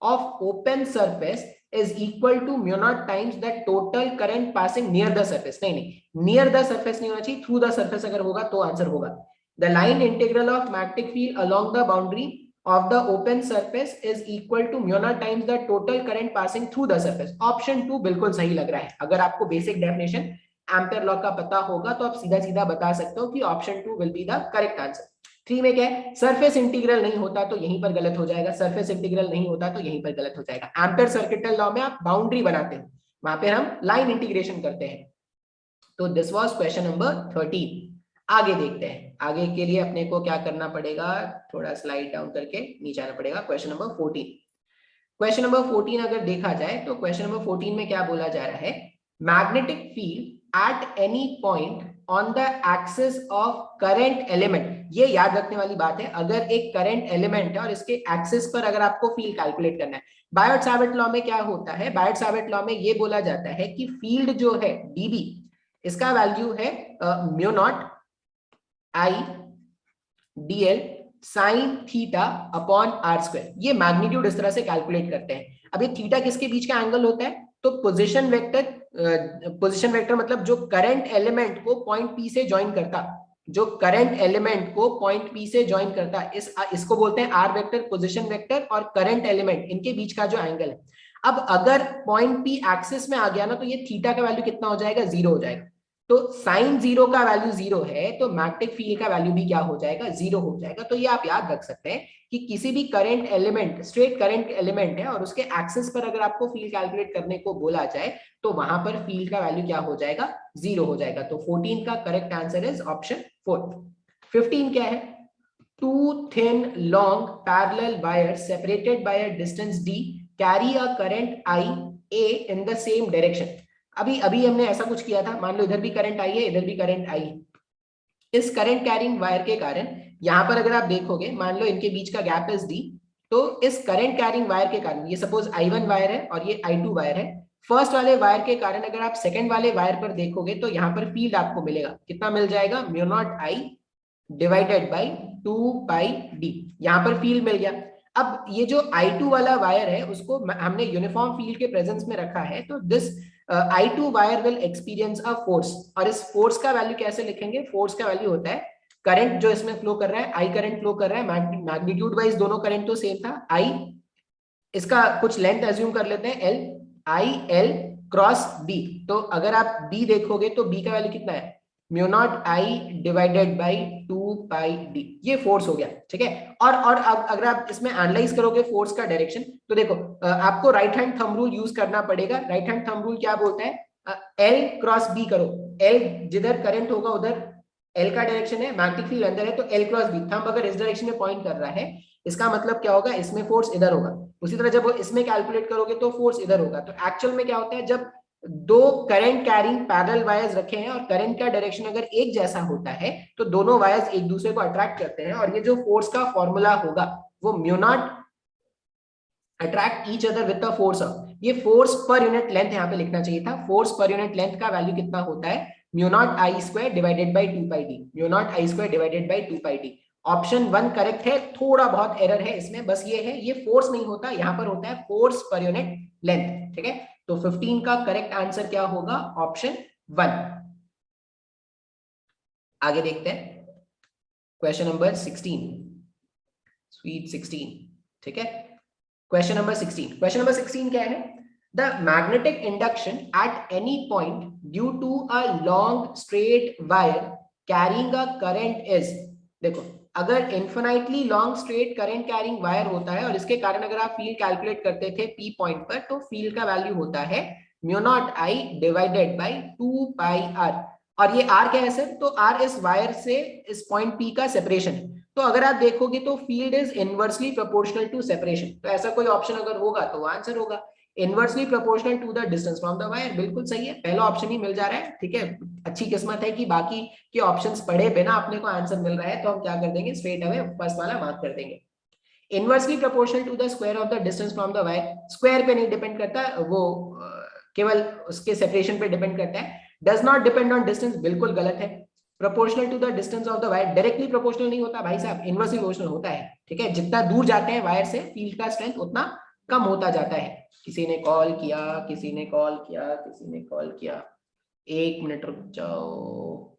of open surface is equal to mu naught times the total current passing near the surface। नहीं near the surface नहीं होना चाहिए, through the surface अगर होगा तो answer होगा। The line integral of magnetic field along the boundary of the open surface is equal to mu naught times the total current passing through the surface। Option 2 बिल्कुल सही लग रहा है। अगर आपको बेसिक डेफिनेशन एम्पियर लॉ का पता होगा तो आप सीधा सीधा बता सकते हो कि option 2 will be the correct answer. 3 में क्या है, सरफेस इंटीग्रल नहीं होता तो यहीं पर गलत हो जाएगा, सरफेस इंटीग्रल नहीं होता तो यहीं पर गलत हो जाएगा। एम्पियर सर्किटल लॉ में आप बाउंड्री बनाते हैं, वहां पे हम लाइन इंटीग्रेशन करते हैं। तो दिस वाज क्वेश्चन नंबर 13। आगे देखते हैं, आगे के लिए अपने को क्या करना पड़ेगा, थोड़ा स्लाइड डाउन करके नीचे आना पड़ेगा। क्वेश्चन नंबर 14, क्वेश्चन नंबर 14 अगर देखा जाए तो क्वेश्चन नंबर 14 में क्या बोला जा रहा है, magnetic field eight any point on the axis of current element. ये याद रखने वाली बात है, अगर एक करंट एलिमेंट है और इसके एक्सिस पर अगर आपको फील्ड कैलकुलेट करना है, बायोट-सावर्ट लॉ में क्या होता है, बायोट-सावर्ट लॉ में ये बोला जाता है कि फील्ड जो है डीबी, इसका वैल्यू है mu not I dl sine theta upon R square. ये मैग्नीट्यूड इस तरह से कैलकुलेट करते हैं। अब ये थीटा किसके बीच का एंगल होता है, तो पोजीशन वेक्टर, पोजीशन वेक्टर मतलब जो करंट एलिमेंट को पॉइंट पी से ज्वाइन करता, जो करंट एलिमेंट को पॉइंट पी से ज्वाइन करता, इसको बोलते हैं आर वेक्टर, पोजीशन वेक्टर और करंट एलिमेंट, इनके बीच का जो एंगल है। अब अगर पॉइंट पी एक्सिस में आ गया ना तो ये थीटा का वैल्यू कितना हो जाएगा, 0 हो जाएगा। तो साइन 0 का वैल्यू 0 है तो मैग्नेटिक फील्ड का वैल्यू भी क्या हो जाएगा, 0 हो जाएगा। तो ये आप याद रख सकते हैं कि किसी भी current element, straight current element है और उसके एक्सिस पर अगर आपको फील्ड कैलकुलेट करने को बोला जाए तो वहां पर फील्ड का वैल्यू क्या हो जाएगा, 0 हो जाएगा। तो 14 का करेक्ट आंसर इज ऑप्शन 4। 15 क्या है, two thin long parallel wire separated by a distance d carry a current I a in the same direction. अभी अभी हमने ऐसा कुछ किया था, मान लो इधर भी करंट आई है, इधर भी करंट आई है। इस करंट कैरिंग वायर के कारण यहाँ पर अगर आप देखोगे, मान लो इनके बीच का गैप इज डी, तो इस करंट कैरिंग वायर के कारण, ये सपोज I1 वायर है और ये I2 वायर है, फर्स्ट वाले वायर के कारण अगर आप सेकंड वाले वायर पर देखोगे तो यहाँ पर फील्ड आपको मिलेगा, कितना मिल जाएगा, mu not I divided by 2πd। यहाँ पर फील्ड मिल गया। अब ये जो I2 वाला वायर है उसको हमने यूनिफॉर्म फील्ड के प्रेजेंस में रखा है, तो this I2 wire will experience a force. और इस फोर्स का वैल्यू कैसे लिखेंगे, फोर्स का वैल्यू होता है करंट जो इसमें फ्लो कर रहा है, आई करंट फ्लो कर रहा है, मैग्नीट्यूड वाइज दोनों करंट तो सेम था, आई, इसका कुछ लेंथ एज्यूम कर लेते हैं L, I L cross B. तो अगर आप बी देखोगे तो बी का वैल्यू कितना है, mu not I divided by 2πd, ये फोर्स हो गया, ठीक है। और अगर आप इसमें एनालाइज करोगे फोर्स का डायरेक्शन, तो देखो आपको right hand thumb rule use करना पड़ेगा। राइट हैंड थंब रूल क्या बोलता है, एल क्रॉस बी करो, एल जिधर करंट होगा उधर एल का डायरेक्शन है, मैग्नेटिक फील्ड अंदर है तो एल क्रॉस बी। थंब अगर इस डायरेक्शन में पॉइंट कर रहा है, इसका मतलब क्या होगा, इसमें फोर्स इधर होगा। उसी तरह जब इसमें कैलकुलेट करोगे तो फोर्स इधर होगा। तो एक्चुअल में क्या होता है, जब दो करंट कैरिंग पैरेलल वायर्स रखे हैं और करंट का डायरेक्शन अगर एक जैसा होता है तो दोनों वायर्स एक दूसरे को अट्रैक्ट करते हैं, और ये जो फोर्स का फॉर्मूला होगा वो mu naught attract each other with the force of, ये फोर्स पर यूनिट लेंथ यहाँ पे लिखना चाहिए था। फोर्स पर यूनिट लेंथ का वैल्यू कितना होता है, mu not I square divided by 2πd, mu not I square divided by 2πd। Option 1 correct है, थोड़ा बहुत एरर है इसमें, बस ये है, ये फोर्स नहीं होता, यहाँ पर होता है फोर्स पर यूनिट लेंथ, ठीक है। तो 15 का करेक्ट आंसर क्या होगा, ऑप्शन 1। आगे देखते हैं, क्वेश्चन नंबर 16, स्वीट 16, ठीक है। क्वेश्चन नंबर 16 क्या है? The magnetic induction at any point due to a long straight wire carrying a current is, देखो अगर infinitely long straight current carrying wire होता है और इसके कारण अगर आप फील्ड कैलकुलेट करते थे पी पॉइंट पर, तो फील्ड का वैल्यू होता है mu not I divided by 2 pi R. और ये आर क्या है सर? तो आर इस वायर से इस पॉइंट पी का सेपरेशन है। तो अगर आप देखोगे तो field is inversely proportional to separation, तो ऐसा कोई ऑप्शन अगर होगा तो आंसर होगा inversely proportional to the distance from the wire. बिल्कुल सही है, पहला ऑप्शन ही मिल जा रहा है, ठीक है। अच्छी किस्मत है कि बाकी के ऑप्शंस पढ़े बिना अपने को आंसर मिल रहा है, तो हम क्या कर देंगे, स्ट्रेट अवे फर्स्ट वाला मार्क कर देंगे। Inversely proportional to the square of the distance from the wire, square पे नहीं डिपेंड करता, वो केवल उसके सेपरेशन पे डिपेंड करता है। Does not depend on distance, बिल्कुल गलत है। Proportional to the distance of the wire, directly proportional नहीं होता भाई साहब, इनवर्सली प्रोपोर्शनल होता है, ठीक है। जितना दूर जाते हैं वायर से फील्ड का स्ट्रेंथ उतना कम होता जाता है। किसी ने कॉल किया, किसी ने कॉल किया, किसी ने कॉल किया, 1 मिनट रुक जाओ।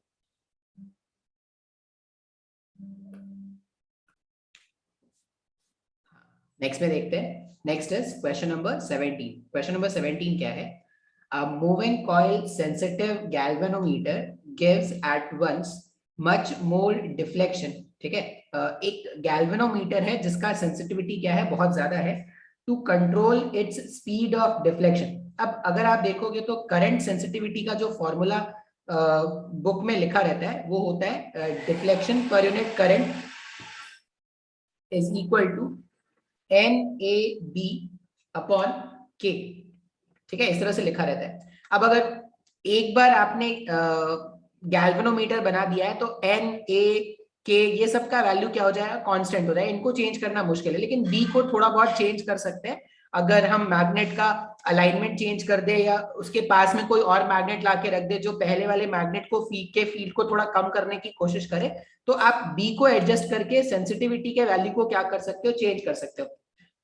नेक्स्ट में देखते हैं। Next is question number 17। Question number 17 क्या है? A moving coil sensitive galvanometer gives at once much more deflection, ठीक है। एक गैल्वेनोमीटर है जिसका सेंसिटिविटी क्या है, बहुत ज्यादा है, to control its speed of deflection. अब अगर आप देखोगे तो करंट सेंसिटिविटी का जो फॉर्मूला बुक में लिखा रहता है वो होता है डिफ्लेक्शन पर unit current is equal to NAB upon K, ठीक है, इस तरह से लिखा रहता है। अब अगर एक बार आपने गैल्वेनोमीटर बना दिया है तो NAK ये सब का वैल्यू क्या हो जाएगा, कांस्टेंट हो जाएगा। इनको चेंज करना मुश्किल है, लेकिन B को थोड़ा बहुत चेंज कर सकते हैं। अगर हम मैग्नेट का अलाइनमेंट चेंज कर दे या उसके पास में कोई और मैग्नेट ला के रख दे जो पहले वाले मैग्नेट को फील्ड को थोड़ा कम करने की कोशिश करे, तो आप B को एडजस्ट करके सेंसिटिविटी के वैल्यू को क्या कर सकते हो, चेंज कर सकते हो।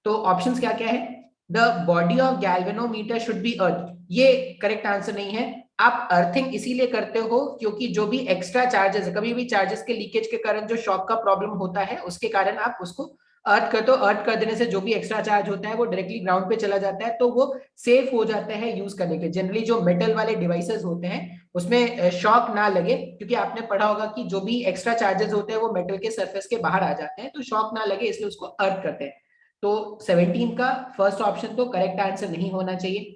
तो ऑप्शंस क्या क्या है? The body of galvanometer should be earth, ये करेक्ट आंसर नहीं है। आप अर्थिंग इसीलिए करते हो क्योंकि जो भी एक्स्ट्रा चार्जेस, कभी भी चार्जेस के लीकेज के कारण जो शॉक का प्रॉब्लम होता है उसके कारण आप उसको अर्थ करते हो। अर्थ कर देने से जो भी एक्स्ट्रा चार्ज होता है वो डायरेक्टली ग्राउंड पे चला जाता है, तो वो सेफ हो जाता है यूज करने के लिए। जनरली जो मेटल वाले डिवाइसेस होते हैं उसमें शॉक ना लगे, क्योंकि आपने पढ़ा होगा कि जो भी एक्स्ट्रा चार्जेस होते हैं वो मेटल के सरफेस के बाहर आ जाते हैं, तो शॉक ना लगे इसलिए उसको अर्थ करते हैं। तो 17 का फर्स्ट ऑप्शन तो करेक्ट आंसर नहीं होना चाहिए।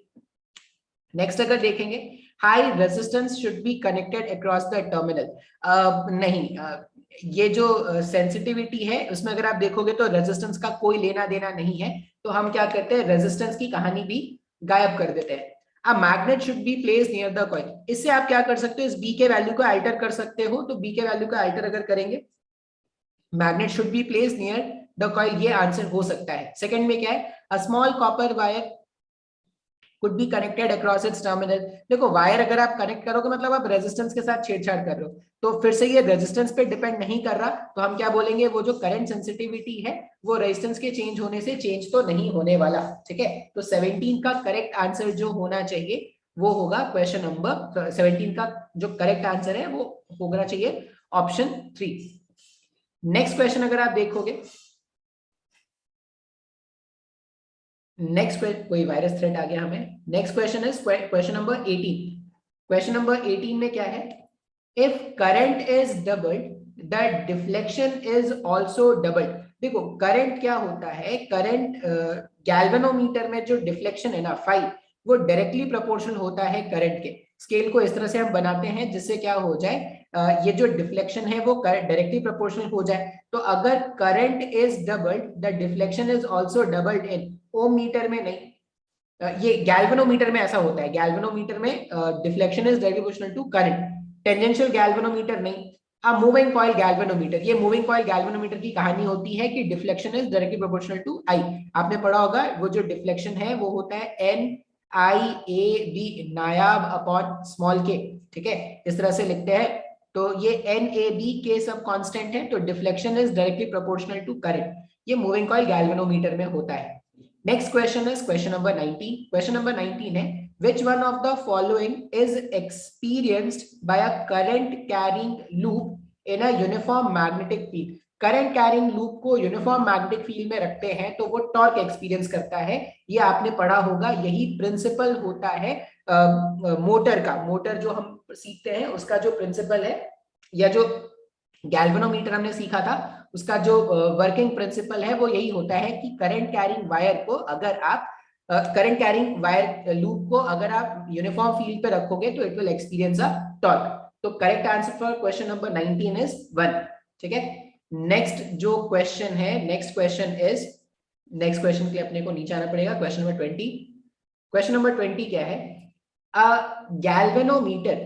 नेक्स्ट अगर देखेंगे, high resistance should be connected across the terminal, नहीं, ये जो सेंसिटिविटी है उसमें अगर आप देखोगे तो रेजिस्टेंस का कोई लेना देना नहीं है, तो हम क्या करते हैं, रेजिस्टेंस की कहानी भी गायब कर देते हैं। अब magnet should be place near the coil, इससे आप क्या कर सकते हो, इस बी के वैल्यू को अल्टर कर सकते हो। तो बी के वैल्यू को अल्टर अगर करेंगे, magnet should be place near the coil, ये आंसर हो सकता है। सेकंड में क्या है, a small copper wire could be connected across its terminal। देखो वायर अगर आप कनेक्ट करोगे मतलब आप रेजिस्टेंस के साथ छेड़छाड़ कर रहे हो, तो फिर से ये रेजिस्टेंस पे डिपेंड नहीं कर रहा, तो हम क्या बोलेंगे, वो जो करंट सेंसिटिविटी है वो रेजिस्टेंस के चेंज होने से चेंज तो नहीं होने वाला, ठीक है। तो 17 का करेक्ट आंसर जो होना चाहिए वो होगा क्वेश्चन नंबर 17 का जो करेक्ट आंसर है वो होना चाहिए ऑप्शन 3। नेक्स्ट क्वेश्चन अगर आप देखोगे, नेक्स्ट कोई वायरस थ्रेट आ गया हमें। Next question is question number 18। Question number 18 में क्या है, if current is doubled the deflection is also doubled. देखो करंट क्या होता है, करंट गैल्वेनोमीटर में जो डिफ्लेक्शन है ना फाई, वो डायरेक्टली प्रोपोर्शनल होता है करंट के। स्केल को इस तरह से हम बनाते हैं जिससे क्या हो जाए, ये जो डिफ्लेक्शन है वो डायरेक्टली प्रोपोर्शनल हो जाए। तो अगर current is doubled the deflection is also doubled in ohm meter में नहीं, ये गैल्वेनोमीटर में ऐसा होता है। गैल्वेनोमीटर में deflection is directly proportional to current, tangential galvanometer नहीं। अब मूविंग कॉइल गैल्वेनोमीटर, ये मूविंग कॉइल गैल्वेनोमीटर की कहानी होती है कि deflection is directly proportional to I. आपने पढ़ा होगा वो जो डिफ्लेक्शन है वो होता है NIAB, नायाब अपॉन स्मॉल के, ठीक है, इस तरह से लिखते हैं। तो ये NAB के सब कांस्टेंट है, तो deflection is directly proportional to current, ये मूविंग कॉइल गैल्वेनोमीटर में होता है। Next question is question number 19। Question number 19 है, which one of the following is experienced by a current carrying loop in a uniform magnetic field. Current carrying loop को uniform magnetic field में रखते हैं तो वो टॉर्क एक्सपीरियंस करता है, ये आपने पढ़ा होगा। यही प्रिंसिपल होता है मोटर का। मोटर जो हम सीखते हैं उसका जो प्रिंसिपल है, या जो गैल्वेनोमीटर हमने सीखा था उसका जो वर्किंग प्रिंसिपल है वो यही होता है कि करंट कैरिंग वायर को अगर आप करंट कैरिंग वायर लूप को अगर आप यूनिफॉर्म फील्ड पे रखोगे तो it will experience a torque. तो correct answer for question number 19 is 1। ठीक है, नेक्स्ट जो क्वेश्चन है, नेक्स्ट क्वेश्चन के लिए अपने को नीचे आना पड़ेगा। Question number 20। क्वेश्चन नंबर 20 क्या है? A galvanometer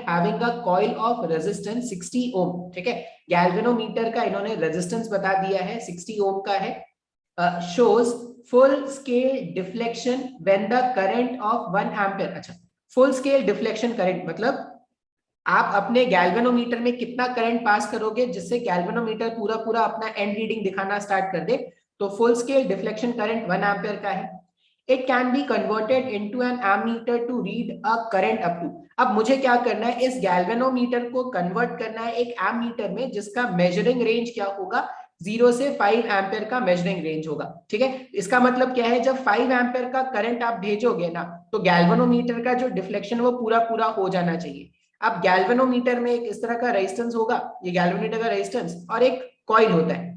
having a coil of resistance 60 ohm। ठीक है, गैल्वेनोमीटर का इन्होंने रेजिस्टेंस बता दिया है, 60 ओम का है। shows full scale deflection when the current of 1 ampere। अच्छा, फुल स्केल डिफ्लेक्शन करंट मतलब आप अपने गैल्वेनोमीटर में कितना करंट पास करोगे जिससे गैल्वेनोमीटर पूरा पूरा अपना एंड रीडिंग दिखाना स्टार्ट कर दे, तो full scale deflection current 1 ampere का है। It can be converted into an ammeter to read a current up to. अब मुझे क्या करना है, इस गैल्वेनोमीटर को कन्वर्ट करना है एक एमीटर में जिसका मेजरिंग रेंज क्या होगा, 0 से 5 एम्पियर का मेजरिंग रेंज होगा। ठीक है, इसका मतलब क्या है, जब 5 एम्पियर का करंट आप भेजोगे ना तो गैल्वेनोमीटर का जो डिफ्लेक्शन वो पूरा पूरा हो जाना चाहिए। अब गैल्वेनोमीटर में एक इस तरह का रेजिस्टेंस होगा, ये गैल्वेनोमीटर का रेजिस्टेंस, और एक कॉइल होता है।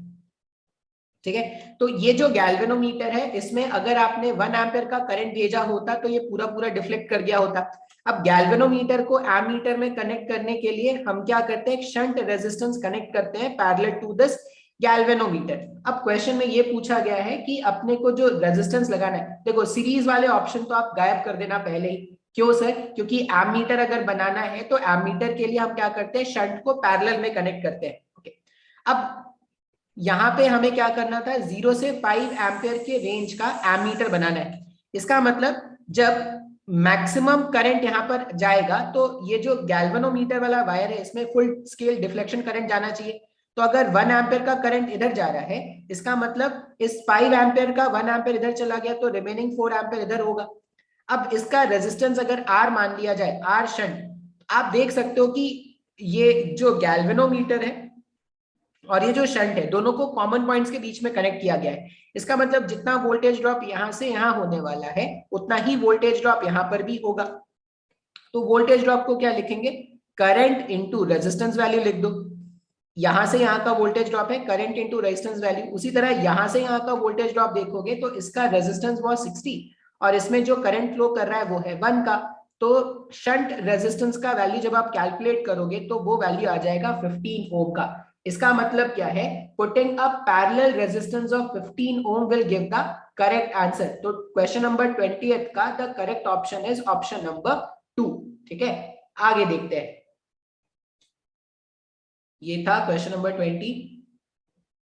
ठीक है, तो ये जो गैल्वेनोमीटर है इसमें अगर आपने 1 एम्पियर का करंट भेजा होता तो ये पूरा पूरा डिफ्लेक्ट कर गया होता। अब गैल्वेनोमीटर को एमीटर में कनेक्ट करने के लिए हम क्या करते हैं, शंट रेजिस्टेंस कनेक्ट करते हैं पैरेलल टू दिस गैल्वेनोमीटर। अब क्वेश्चन में ये पूछा गया है कि अपने को जो रेजिस्टेंस लगाना है, देखो सीरीज वाले ऑप्शन तो आप गायब कर देना पहले ही। क्यों सर? क्योंकि एमीटर अगर बनाना है तो एमीटर के लिए हम क्या करते हैं, शंट को पैरेलल में कनेक्ट करते हैं। ओके, अब यहां पे हमें क्या करना था, 0 से 5 एम्पियर के रेंज का एमीटर बनाना है। इसका मतलब जब मैक्सिमम करंट यहां पर जाएगा तो ये जो गैल्वेनोमीटर वाला वायर है इसमें फुल स्केल डिफ्लेक्शन करंट जाना चाहिए। तो अगर 1 एम्पियर का करंट इधर जा रहा है, इसका मतलब इस 5 एम्पियर का 1 एम्पियर इधर चला गया तो रिमेनिंग 4 एम्पियर इधर होगा। अब इसका रेजिस्टेंस अगर आर मान लिया जाए, आर शंट, आप देख सकते हो कि ये जो गैल्वेनोमीटर है और ये जो शंट है दोनों को कॉमन पॉइंट्स के बीच में कनेक्ट किया गया है। इसका मतलब जितना वोल्टेज ड्रॉप यहां से यहां होने वाला है उतना ही वोल्टेज ड्रॉप यहां पर भी होगा। तो वोल्टेज ड्रॉप को क्या लिखेंगे, करंट इंटू रेजिस्टेंस वैल्यू लिख दो। यहां से यहां का वोल्टेज ड्रॉप है करंट इंटू रेजिस्टेंस वैल्यू। उसी तरह यहां से यहां का वोल्टेज ड्रॉप देखोगे तो इसका रेजिस्टेंस वो 60 और इसमें जो करंट फ्लो कर रहा है वो है 1 का। तो शंट रेजिस्टेंस का वैल्यू जब आप कैलकुलेट करोगे तो वो वैल्यू आ जाएगा 15 ओम का। इसका मतलब क्या है, putting a parallel resistance of 15 ohm will give the correct answer. तो क्वेश्चन नंबर 20 का the correct option is option number 2। ठीक है, आगे देखते हैं। ये था question number 20।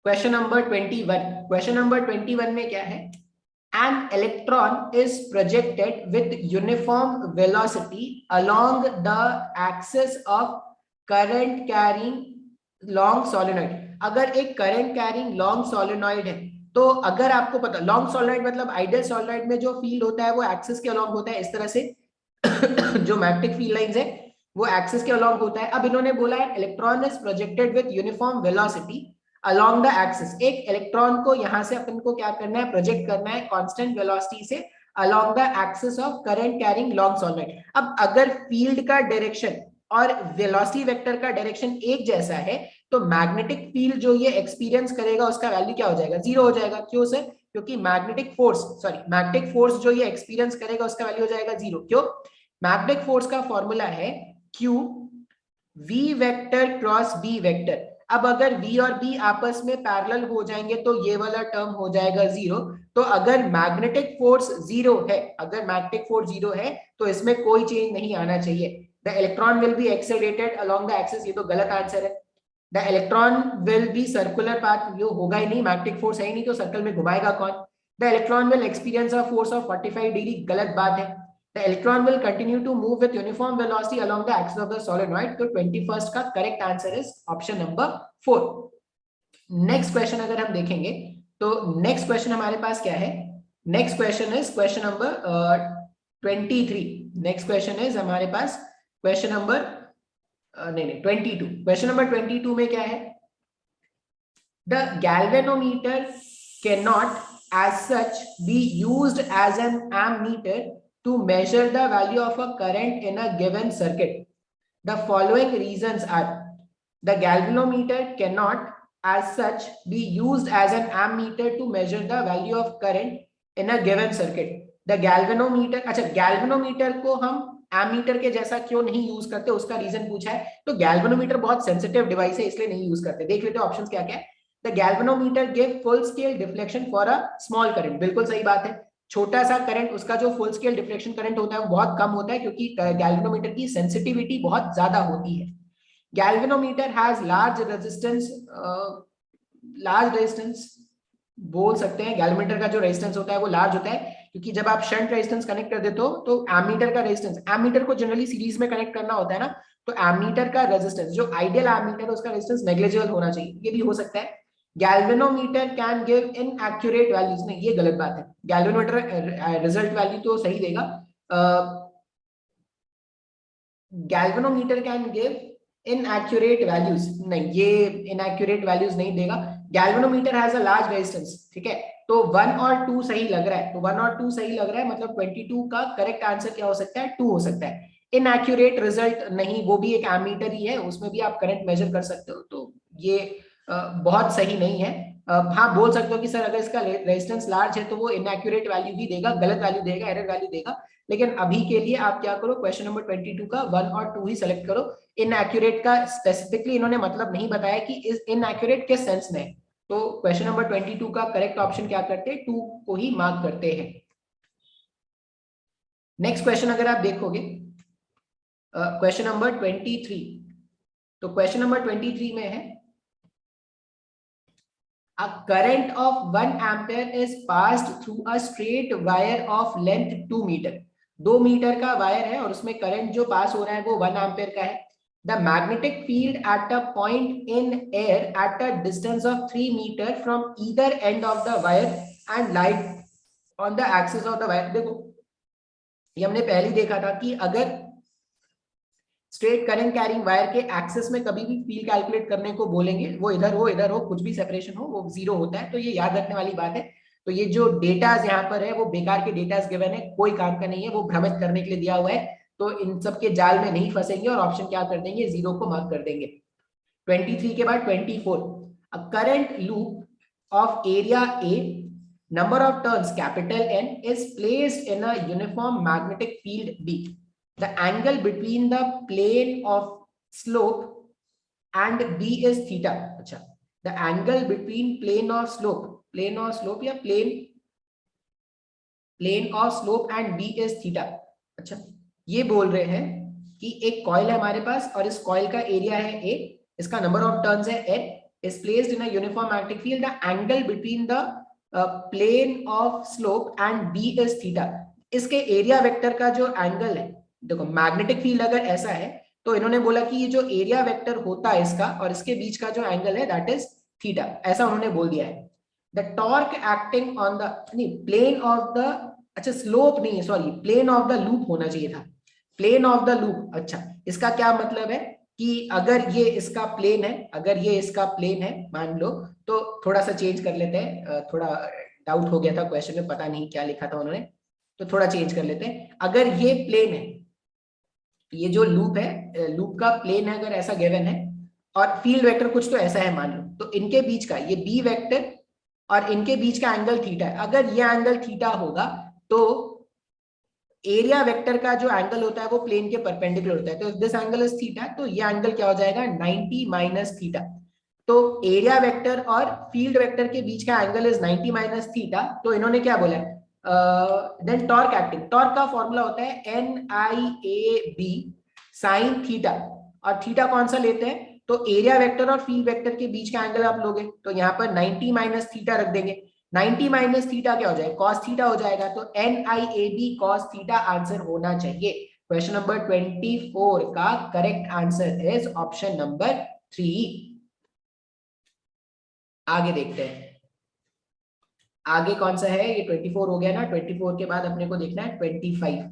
Question number 21। Question number 21 में क्या है, an electron is projected with uniform velocity along the axis of current carrying long solenoid। अगर एक करंट कैरिंग लॉन्ग सोलेनॉइड है तो अगर आपको पता, लॉन्ग सोलेनॉइड मतलब आइडियल सोलेनॉइड में जो फील्ड होता है वो एक्सिस के अलॉन्ग होता है इस तरह से जो मैग्नेटिक फील्ड लाइंस है वो एक्सिस के अलॉन्ग होता है। अब इन्होंने बोला है electron is projected with uniform velocity along the axis. एक इलेक्ट्रॉन को यहां से अपन को क्या करना है, प्रोजेक्ट करना है कांस्टेंट वेलोसिटी से along the axis of current carrying long solenoid. अब अगर फील्ड का डायरेक्शन और वेलोसिटी वेक्टर का डायरेक्शन एक जैसा है तो मैग्नेटिक फील्ड जो ये एक्सपीरियंस करेगा उसका वैल्यू क्या हो जाएगा, 0 हो जाएगा। क्यों सर? क्योंकि मैग्नेटिक फोर्स जो ये एक्सपीरियंस करेगा उसका वैल्यू हो जाएगा 0। क्यों? मैग्नेटिक फोर्स का फॉर्मूला है Q V vector cross B vector. अब अगर V और B आपस में पैरेलल हो जाएंगे तो ये वाला टर्म हो जाएगा 0। तो अगर मैग्नेटिक फोर्स 0 है तो इसमें कोई चेंज नहीं आना चाहिए। The electron will be accelerated along the axis, ये तो गलत आंसर है। The electron will be circular path, ये होगा ही नहीं, मैग्नेटिक फोर्स है ही नहीं तो सर्कल में घुमाएगा कौन। The electron will experience a force of 45 degree, गलत बात है। The electron will continue to move with uniform velocity along the axis of the solenoid। तो 21st का correct answer is option number 4। Next question अगर हम देखेंगे तो next question हमारे पास क्या है, next question is question number 23। Next question is हमारे पास क्वेश्चन नंबर नहीं 22, क्वेश्चन नंबर 22 में क्या है, the galvanometer can not as such be used as an ammeter to measure the value of a current in a given circuit. The following reasons are: the galvanometer cannot as such be used as an ammeter to measure the value of current in a given circuit. The galvanometer, अच्छा galvanometer को हम ammeter के जैसा क्यों नहीं use करते, उसका reason पूछा है। तो गैल्वेनोमीटर बहुत सेंसिटिव डिवाइस है, इसलिए नहीं यूज करते। देख लेते हैं ऑप्शंस क्या क्या है। The galvanometer give full scale deflection for a small current, बिल्कुल सही बात है। छोटा सा करंट, उसका जो फुल स्केल डिफ्लेक्शन करंट होता है वो बहुत कम होता है, क्योंकि गैल्वेनोमीटर की सेंसिटिविटी बहुत ज्यादा होती है। Galvanometer has large resistance, large resistance बोल सकते हैं। गैल्वेनोमीटर का जो रेजिस्टेंस होता है वो लार्ज होता है, क्योंकि जब आप शंट रेजिस्टेंस कनेक्ट कर देते हो तो एमीटर का रेजिस्टेंस, एमीटर को जनरली सीरीज में कनेक्ट करना होता है ना, तो एमीटर का रेजिस्टेंस, जो आइडियल एमीटर है उसका रेजिस्टेंस नेग्लिजिबल होना चाहिए, ये भी हो सकता है। Galvanometer can give inaccurate values, नहीं ये गलत बात है। गैल्वेनोमीटर रिजल्ट वैल्यू तो सही देगा। Galvanometer can give inaccurate values, नहीं ये इनएक्यूरेट वैल्यूज नहीं देगा। Galvanometer has a large resistance, ठीक है, तो 1 और 2 सही लग रहा है, तो 1 और 2 सही लग रहा है, मतलब 22 का करेक्ट आंसर क्या हो सकता है, 2 हो सकता है। इनएक्यूरेट रिजल्ट नहीं, वो भी एक एमीटर ही है, उसमें भी आप करंट मेजर कर सकते हो, तो ये बहुत सही नहीं है। हाँ बोल सकते हो कि सर अगर इसका रेजिस्टेंस लार्ज है तो वो इनएक्यूरेट वैल्यू भी देगा, गलत वैल्यू देगा, एरर वैल्यू देगा, लेकिन अभी के लिए आप क्या करो, क्वेश्चन नंबर 22 का 1 और 2 ही सेलेक्ट करो। इनएक्यूरेट का स्पेसिफिकली इन्होंने मतलब नहीं बताया कि इस इनएक्यूरेट किस सेंस में, तो क्वेश्चन नंबर 22 का करेक्ट ऑप्शन क्या करते हैं, 2 को ही मार्क करते हैं। नेक्स्ट क्वेश्चन अगर आप देखोगे क्वेश्चन नंबर 23, तो क्वेश्चन नंबर 23 में है, a current of 1 ampere is passed through a straight wire of length 2 meter, 2 metre का वायर है और उसमें करंट जो पास हो रहा है वो 1 एम्पियर का है। The magnetic field at a point in air at a distance of 3 meter from either end of the wire and light on the axis of the wire। देखो ये हमने पहले देखा था कि अगर स्ट्रेट करंट कैरिंग वायर के access में कभी भी फील्ड कैलकुलेट करने को बोलेंगे, वो इधर हो कुछ भी सेपरेशन हो वो जीरो होता है, तो ये याद रखने वाली बात है। तो ये जो डेटाज यहाँ पर है वो बेकार के डेटाज गिवन है, कोई काम का नहीं है, वो भ्रमित करने के लिए दिया हुआ है, तो इन सब के जाल में नहीं फंसेंगे और ऑप्शन क्या कर देंगे, जीरो को मार्क कर देंगे। 23 के बाद 24, a current loop of area A, number of turns capital N is placed in a uniform magnetic field B. The angle between the plane of slope and B is theta. अच्छा, the angle between plane of slope या plane of slope and B is theta. अच्छा, ये बोल रहे हैं कि एक coil है हमारे पास और इस कॉइल का एरिया है A, इसका नंबर ऑफ टर्न्स है N, is placed in a uniform magnetic field. The angle between the plane of slope and B is theta. इसके एरिया वेक्टर का जो एंगल है, देखो मैग्नेटिक फील्ड अगर ऐसा है तो इन्होंने बोला कि ये जो एरिया वेक्टर होता है इसका और इसके बीच का जो एंगल है दैट इज थीटा, ऐसा उन्होंने बोल दिया है। The torque acting on the, नहीं प्लेन ऑफ द, अच्छा स्लोप नहीं है sorry, plane of the loop होना चाहिए था, प्लेन ऑफ द लूप। अच्छा, इसका क्या मतलब है कि अगर ये इसका प्लेन है, अगर ये इसका प्लेन है मान लो, तो थोड़ा सा चेंज कर लेते हैं, थोड़ा डाउट हो गया था क्वेश्चन में, पता नहीं क्या लिखा था उन्होंने, तो थोड़ा चेंज कर लेते हैं। अगर ये प्लेन है, ये जो लूप है, लूप का प्लेन है अगर ऐसा गिवन है, और फील्ड वेक्टर कुछ तो ऐसा है मान लो, तो इनके बीच का ये बी वेक्टर और इनके बीच का एंगल थीटा है। अगर ये एंगल थीटा होगा तो एरिया वेक्टर का जो एंगल होता है वो प्लेन के परपेंडिकुलर होता है, तो if this angle is theta तो ये एंगल क्या हो जाएगा, 90 माइनस थीटा। तो एरिया वेक्टर और फील्ड वेक्टर के बीच का एंगल इज 90 माइनस थीटा, तो इन्होंने क्या बोला है, देन टॉर्क एक्टिंग, टॉर्क का फॉर्मूला होता है NIAB साइन थीटा, और थीटा कौन सा लेते हैं, तो एरिया वेक्टर और फील्ड वेक्टर के बीच का एंगल आप लोगे, तो यहाँ पर 90 माइनस थीटा रख देंगे, 90 माइनस थीटा क्या हो जाएगा, cos थीटा हो जाएगा, तो NIAB cos थीटा आंसर होना चाहिए। क्वेश्चन नंबर 24 का correct answer is option number 3। आगे देखते हैं, आगे कौन सा है, ये 24 हो गया ना, 24 के बाद अपने को देखना है 25।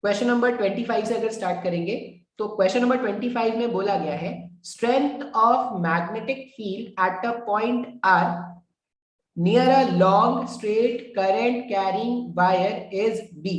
क्वेश्चन नंबर 25 से अगर स्टार्ट करेंगे, तो क्वेश्चन नंबर 25 में बोला गया है strength of magnetic field at a point r near a long straight current carrying wire is B,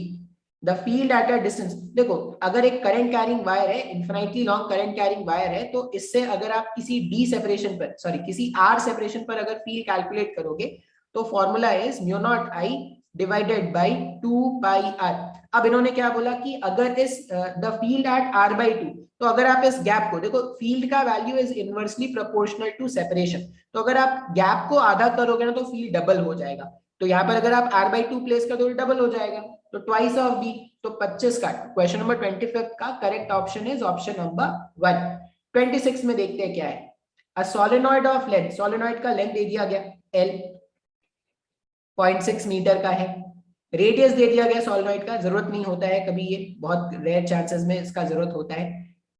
the field at a distance. देखो अगर एक करंट कैरिंग वायर है, infinitely long current carrying wire है, तो इससे अगर आप किसी डी सेपरेशन पर, सॉरी किसी आर सेपरेशन पर अगर फील्ड कैलकुलेट करोगे तो formula is mu not I divided by 2πr। अब इन्होंने क्या बोला कि अगर इस द फील्ड एट r/2, तो अगर आप इस गैप को देखो, फील्ड का value is inversely proportional to separation, तो अगर आप गैप को आधा करोगे ना तो फील्ड डबल हो जाएगा। तो यहाँ पर अगर आप r/2 प्लेस कर दो तो डबल हो जाएगा, तो ट्वाइस ऑफ बी। तो 25 का क्वेश्चन नंबर 25 का correct option is option number 1। 26 में देखते हैं क्या है। A solenoid of length, solenoid का लेंथ दे दिया गया L 0.6 मीटर का है, रेडियस दे दिया गया सोलेनॉइड का, जरूरत नहीं होता है कभी, ये बहुत रेयर चांसेस में इसका जरूरत होता है,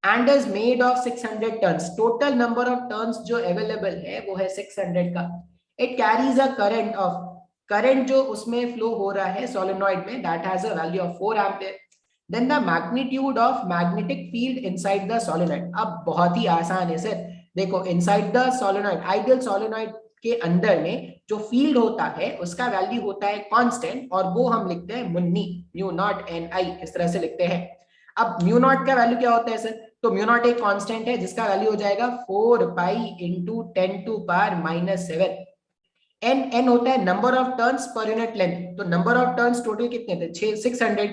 and is made of 600 turns, total number of turns जो अवेलेबल है वो है 600 का। It carries a current of, current जो उसमें फ्लो हो रहा है सोलेनॉइड में, that has a value of 4 ampere. Then the magnitude of magnetic field inside the solenoid. अब बहुत ही आसान है सर, देखो inside the solenoid, ideal solenoid के अंदर में जो फील्ड होता है उसका वैल्यू होता है कांस्टेंट, और वो हम लिखते हैं मुन्नी, म्यू नॉट एन आई, इस तरह से लिखते हैं। अब म्यू नॉट का वैल्यू क्या होता है सर, तो म्यू नॉट एक कांस्टेंट है जिसका वैल्यू हो जाएगा 4π इंटू 10⁻⁷। एन होता है number of turns per unit length, तो नंबर ऑफ टर्न्स टोटल कितने थे 600,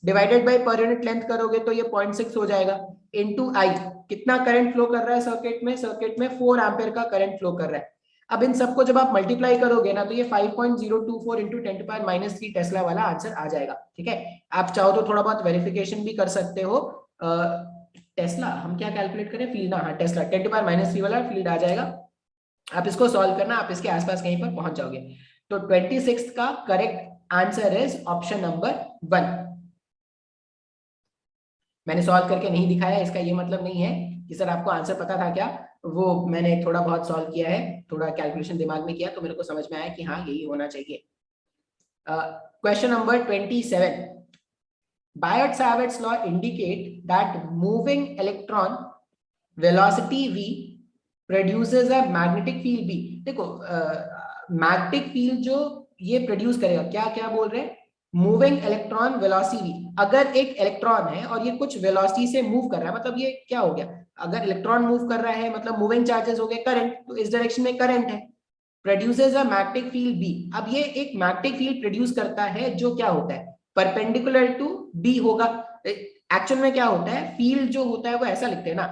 divided by per unit length करोगे तो ये 0.6 हो जाएगा, इनटू आई, कितना करंट फ्लो कर रहा है सर्किट में, सर्किट में 4 एम्पीयर का करंट फ्लो कर रहा है। अब इन सबको जब आप मल्टीप्लाई करोगे ना तो ये 5.024 इंटू 10⁻³ टेस्ला वाला आंसर आ जाएगा। ठीक है, आप चाहो तो थोड़ा बहुत वेरिफिकेशन भी कर सकते हो। टेस्ला हम क्या कैलकुलेट करें, फील्ड ना, हाँ टेस्ला 10⁻³ वाला फील्ड आ जाएगा। आप इसको सॉल्व करना, आप इसके आसपास कहीं पर पहुंच जाओगे। तो 26 का correct answer is option number 1। मैंने सॉल्व करके नहीं दिखाया, इसका ये मतलब नहीं है कि सर आपको आंसर पता था क्या, वो मैंने थोड़ा बहुत सॉल्व किया है, थोड़ा कैलकुलेशन दिमाग में किया तो मेरे को समझ में आया कि हाँ यही होना चाहिए। Question number 27, Biot-Savart's law indicate that moving electron velocity v produces a magnetic field B। देखो मैग्नेटिक फील्ड जो ये प्रोड्यूस करेगा, क्या क्या बोल रहे हैं, मूविंग इलेक्ट्रॉन वेलोसिटी। अगर एक इलेक्ट्रॉन है और ये कुछ वेलोसिटी से मूव कर रहा है, मतलब ये क्या हो गया, अगर इलेक्ट्रॉन मूव कर रहा है मतलब मूविंग चार्जेस हो गए करंट, तो इस डायरेक्शन में करंट है, produces a magnetic field B. अब ये एक मैग्नेटिक फील्ड प्रोड्यूस करता है जो क्या होता है, परपेंडिकुलर टू बी होगा। एक्चुअल में क्या होता है, फील्ड जो होता है वो ऐसा लिखते हैं ना,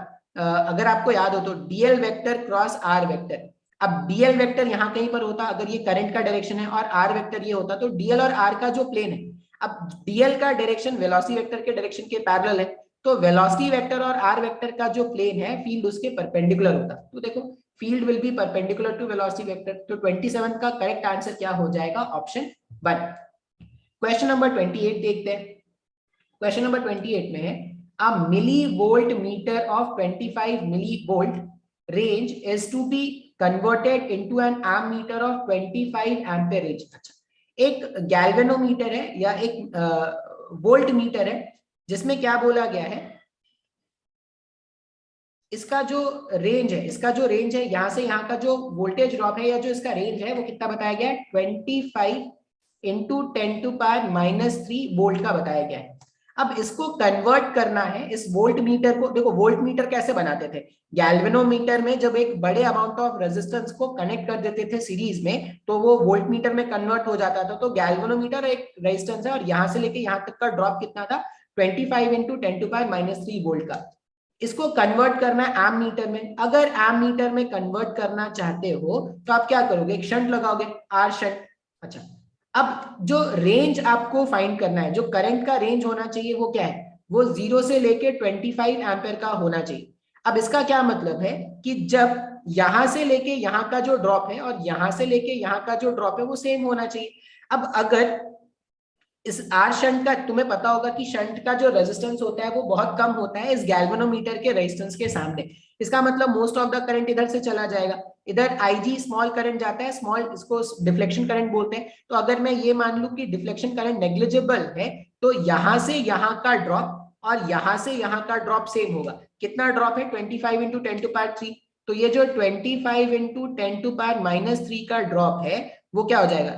अगर आपको याद हो तो dl vector cross r vector. अब डीएल वेक्टर यहाँ कहीं पर होता अगर ये करंट का डायरेक्शन है, और आर वेक्टर ये होता, तो डीएल और आर का जो प्लेन है, अब डीएल का डायरेक्शन वेलोसिटी वेक्टर के डायरेक्शन के पैरेलल है, तो वेलोसिटी वेक्टर और आर वेक्टर का जो प्लेन है फील्ड उसके परपेंडिकुलर होता। तो देखो field will be perpendicular to velocity vector, तो 27 का करेक्ट आंसर क्या हो जाएगा, ऑप्शन 1। क्वेश्चन नंबर 28 देखते हैं। क्वेश्चन नंबर 28 में है a millivolt meter of 25 millivolt range is to be converted into an ammeter of 25 ampere range. अच्छा, एक गैल्वेनोमीटर है या एक वोल्ट मीटर है जिसमें क्या बोला गया है, इसका जो रेंज है, इसका जो रेंज है यहां से यहां का जो वोल्टेज ड्रॉप है या जो इसका रेंज है वो कितना बताया गया है, 25 इंटू 10⁻³ वोल्ट का बताया गया है। अब इसको कन्वर्ट करना है, इस वोल्ट मीटर को, देखो वोल्ट मीटर कैसे बनाते थे, गैल्वेनोमीटर में जब एक बड़े अमाउंट ऑफ रेजिस्टेंस को कनेक्ट कर देते थे सीरीज में तो वो वोल्ट मीटर में कन्वर्ट हो जाता था। तो गैल्वेनोमीटर एक रेजिस्टेंस है और यहां से लेके यहां तक का ड्रॉप कितना था, 25 इंटू 10⁻³ वोल्ट का। इसको कन्वर्ट करना है एम मीटर में। अगर एम मीटर में कन्वर्ट करना चाहते हो तो आप क्या करोगे, एक शंट लगाओगे, आर शंट। अच्छा, अब जो रेंज आपको फाइंड करना है, जो करंट का रेंज होना चाहिए वो क्या है, वो 0 से लेके 25 एम्पीयर का होना चाहिए। अब इसका क्या मतलब है कि जब यहां से लेके यहां का जो ड्रॉप है और यहां से लेके यहां का जो ड्रॉप है वो सेम होना चाहिए। अब अगर इस आर शंट का तुम्हें पता होगा कि शंट का जो रेजिस्टेंस होता है वो बहुत कम होता है इस गैल्वेनोमीटर के रेजिस्टेंस के सामने, इसका मतलब मोस्ट ऑफ द करंट इधर से चला जाएगा, इधर आईजी स्मॉल करंट जाता है, स्मॉल, इसको डिफ्लेक्शन करंट बोलते हैं। तो अगर मैं ये मान लूं कि डिफ्लेक्शन करंट नेग्लिजिबल है तो यहां से यहां का ड्रॉप और यहां से यहां का ड्रॉप सेम होगा। कितना ड्रॉप है? 25 इंटू 10 टू पावर 3। तो ये जो 25 इंटू 10 टू पावर -3 का ड्रॉप है वो क्या हो जाएगा?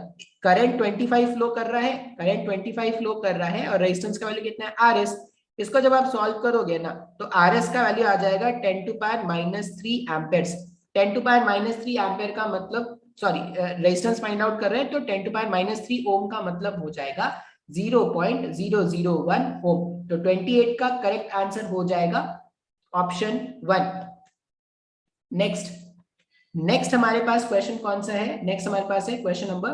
करंट 25 फ्लो कर रहा है, करंट 25 फ्लो कर रहा है और रेजिस्टेंस का वैल्यू कितना है? RS। इसको जब आप सॉल्व करोगे ना तो RS का वैल्यू आ जाएगा 10 to power -3 amperes. 10 to power -3 ampere का मतलब, सॉरी, रेजिस्टेंस फाइंड आउट कर रहे हैं तो 10 टू पावर -3 ओम का मतलब हो जाएगा 0.001 ओम। तो 28 का करेक्ट आंसर हो जाएगा ऑप्शन 1। नेक्स्ट हमारे पास क्वेश्चन कौन सा है? नेक्स्ट हमारे पास है क्वेश्चन नंबर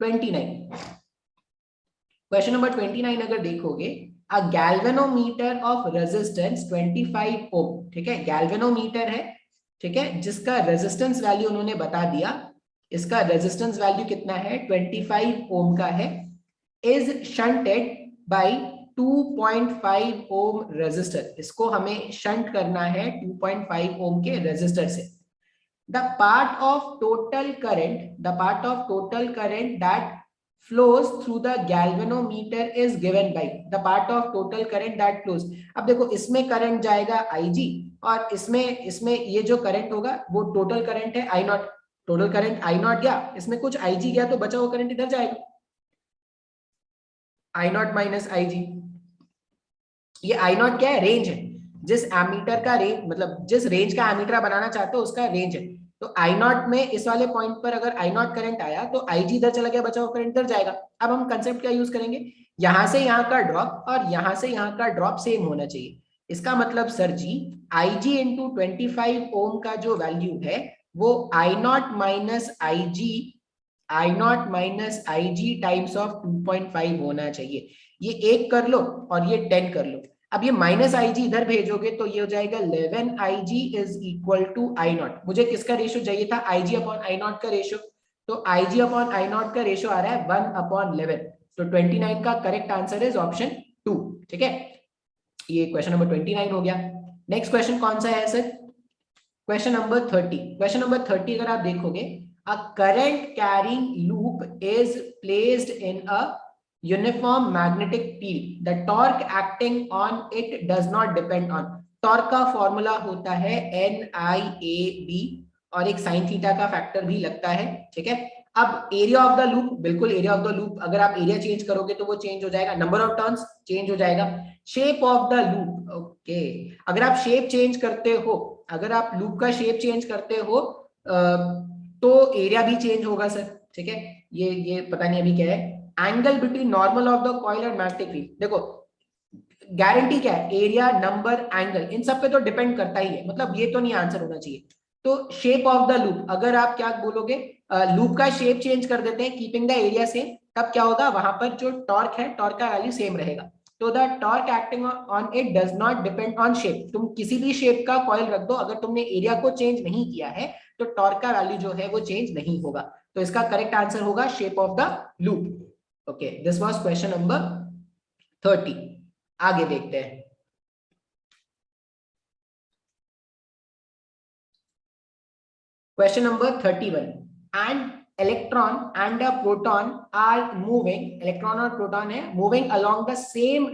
29। क्वेश्चन नंबर 29 अगर देखोगे, अ गैल्वेनोमीटर ऑफ रेजिस्टेंस 25 ओम, ठीक है, गैल्वेनोमीटर है, ठीक है, जिसका रेजिस्टेंस वैल्यू उन्होंने बता दिया। इसका रेजिस्टेंस वैल्यू कितना है? 25 ओम का है। Is shunted by 2.5 ohm resistor. इसको हमें शंट करना है 2.5 ओम के रेजिस्टर से। The part of total current that flows through the galvanometer is given by the part of total current that flows। अब देखो इसमें करंट जाएगा IG और इसमें ये जो करंट होगा वो टोटल करंट है I0। टोटल करंट I0 गया, इसमें कुछ IG गया तो बचा हुआ करंट इधर जाएगा, I0 माइनस IG। ये I0 क्या है? रेंज है। जिस एमीटर का रेंज, मतलब जिस रेंज का एमीटर बनाना चाहते हो उसका रेंज है। तो I0 में इस वाले पॉइंट पर अगर I0 करंट आया तो IG इधर चला गया, बचा हुआ करंट इधर जाएगा। अब हम कंसेप्ट क्या यूज करेंगे? यहां से यहां का ड्रॉप और यहां से यहां का ड्रॉप सेम होना चाहिए। इसका मतलब सर जी IG इंटू 25 ओम का जो वैल्यू है वो I0 minus IG times of 2.5 होना चाहिए। ये 1 कर लो और ये 10 कर लो। अब ये माइनस IG इधर भेजोगे तो ये हो जाएगा 11 IG is equal to I0। मुझे किसका रेशियो चाहिए था? IG अपॉन I0 का रेशियो। तो IG अपॉन I0 का रेशियो आ रहा है 1/11। तो 29 का करेक्ट आंसर इज ऑप्शन 2। ठीक है, ये क्वेश्चन नंबर 29 हो गया। नेक्स्ट क्वेश्चन कौन सा है sir? Question number 30। Question number 30 अगर आप देखोगे, a current carrying loop is placed in a uniform magnetic field, the torque acting on it does not depend on। Torque का फॉर्मूला होता है NIAB और एक साइन थीटा का फैक्टर भी लगता है। ठीक है, अब एरिया ऑफ द लूप, बिल्कुल एरिया ऑफ द लूप, अगर आप एरिया चेंज करोगे तो वो चेंज हो जाएगा, नंबर ऑफ टर्न्स चेंज हो जाएगा। Shape of the loop, okay, अगर आप शेप चेंज करते हो, अगर आप लूप का शेप चेंज करते हो तो एरिया भी चेंज होगा सर। ठीक है, ये पता नहीं अभी क्या है। Angle between normal of the coil and magnetic field, देखो गारंटी क्या है? एरिया, नंबर, एंगल, इन सब पे तो डिपेंड करता ही है, मतलब ये तो नहीं आंसर होना चाहिए। तो शेप ऑफ द लूप, अगर आप क्या बोलोगे, लूप का शेप चेंज कर देते हैं कीपिंग द एरिया सेम, तब क्या होगा? वहां पर जो टॉर्क है, टॉर्क का वैल्यू सेम रहेगा। तो the torque acting on it does not depend on shape. तुम किसी भी शेप का कॉइल रख दो, अगर तुमने एरिया को चेंज नहीं किया है तो टॉर्क का वैल्यू जो है वो चेंज नहीं होगा। तो इसका करेक्ट आंसर होगा shape of the loop. Okay, this was question number 30। आगे देखते हैं। Question number 31। And electron and a proton are moving, electron और प्रोटॉन है moving along the same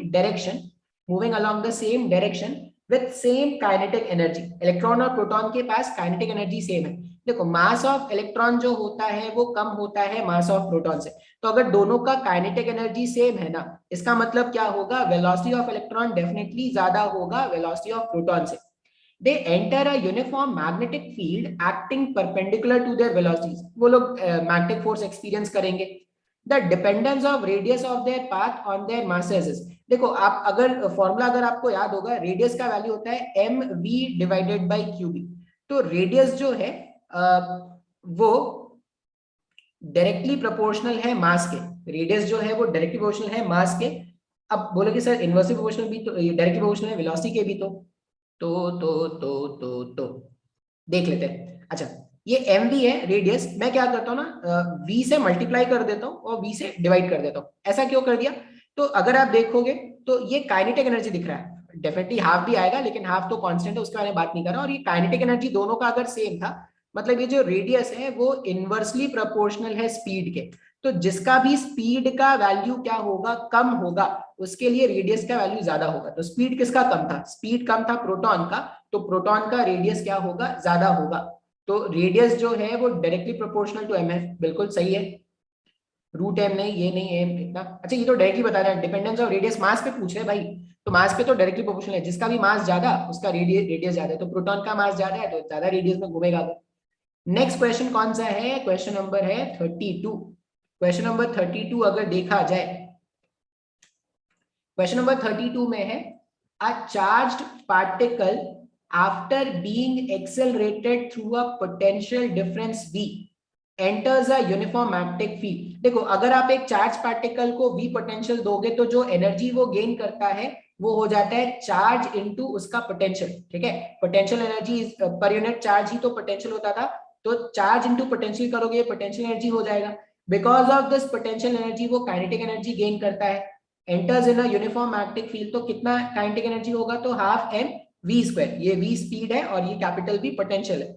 direction, with same kinetic energy. Electron और proton के पास kinetic energy same है। देखो मास ऑफ इलेक्ट्रॉन जो होता है वो कम होता है मास ऑफ प्रोटॉन से। तो अगर दोनों का काइनेटिक एनर्जी सेम है ना, इसका मतलब क्या होगा? वेलोसिटी ऑफ इलेक्ट्रॉन डेफिनेटली ज्यादा होगा वेलोसिटी ऑफ प्रोटॉन से। They enter a uniform magnetic field acting perpendicular to their velocities। वो लोग magnetic force experience करेंगे। The dependence of radius of their path on their masses is, देखो आप अगर formula अगर आपको याद होगा, रेडियस का वैल्यू होता है mv डिवाइडेड बाई क्यूबी। तो रेडियस जो है वो डायरेक्टली प्रोपोर्शनल है मास के। रेडियस जो है वो डायरेक्टली प्रोपोर्शनल है मास के। अब बोलोगे सर इनवर्सली प्रोपोर्शनल भी तो, डायरेक्टली प्रोपोर्शनल है वेलोसिटी के भी तो देख लेते हैं। अच्छा, ये एम वी है रेडियस, मैं क्या करता हूँ ना, वी से मल्टीप्लाई कर देता हूँ और वी से डिवाइड कर देता हूँ। ऐसा क्यों कर दिया? तो अगर आप देखोगे तो ये काइनेटिक एनर्जी दिख रहा है, डेफिनेटली हाफ भी आएगा लेकिन हाफ तो कांस्टेंट है, उसके बारे में बात नहीं कर रहा। और ये काइनेटिक एनर्जी दोनों का अगर सेम था, मतलब ये जो रेडियस है वो इनवर्सली प्रोपोर्शनल है स्पीड के। तो जिसका भी स्पीड का वैल्यू क्या होगा, कम होगा, उसके लिए रेडियस का वैल्यू ज्यादा होगा। तो स्पीड किसका कम था, स्पीड कम था प्रोटॉन का, तो प्रोटॉन का रेडियस क्या होगा, ज्यादा होगा। तो रेडियस जो है वो डायरेक्टली प्रोपोर्शनल टू एम है, बिल्कुल सही है। रूट एम नहीं, ये नहीं है इतना, अच्छा ये तो डायरेक्टली बता रहा है, डिपेंडेंस ऑफ रेडियस, मास पे पूछ रहे हैं भाई, तो मास पे तो डायरेक्टली प्रोपोर्शनल है, जिसका भी मास ज्यादा उसका रेडियस ज्यादा है, तो प्रोटॉन का मास ज्यादा है तो ज्यादा रेडियस में घूमेगा। नेक्स्ट क्वेश्चन कौन सा है, क्वेश्चन नंबर है 32। क्वेश्चन नंबर 32 अगर देखा जाए, क्वेश्चन नंबर 32 में है a charged particle after being accelerated through a potential difference v enters a uniform magnetic field. देखो अगर आप एक चार्ज पार्टिकल को v पोटेंशियल दोगे तो जो एनर्जी वो गेन करता है वो हो जाता है चार्ज इनटू उसका पोटेंशियल, ठीक है। Potential energy per unit charge ही तो पोटेंशियल होता था, तो चार्ज इनटू पोटेंशियल करोगे पोटेंशियल एनर्जी हो जाएगा। Because of this potential energy वो काइनेटिक एनर्जी गेन करता है, enters in a uniform magnetic field, तो कितना काइनेटिक एनर्जी होगा, तो हाफ एम वी स्क्वायर, ये v स्पीड है और ये कैपिटल V पोटेंशियल है।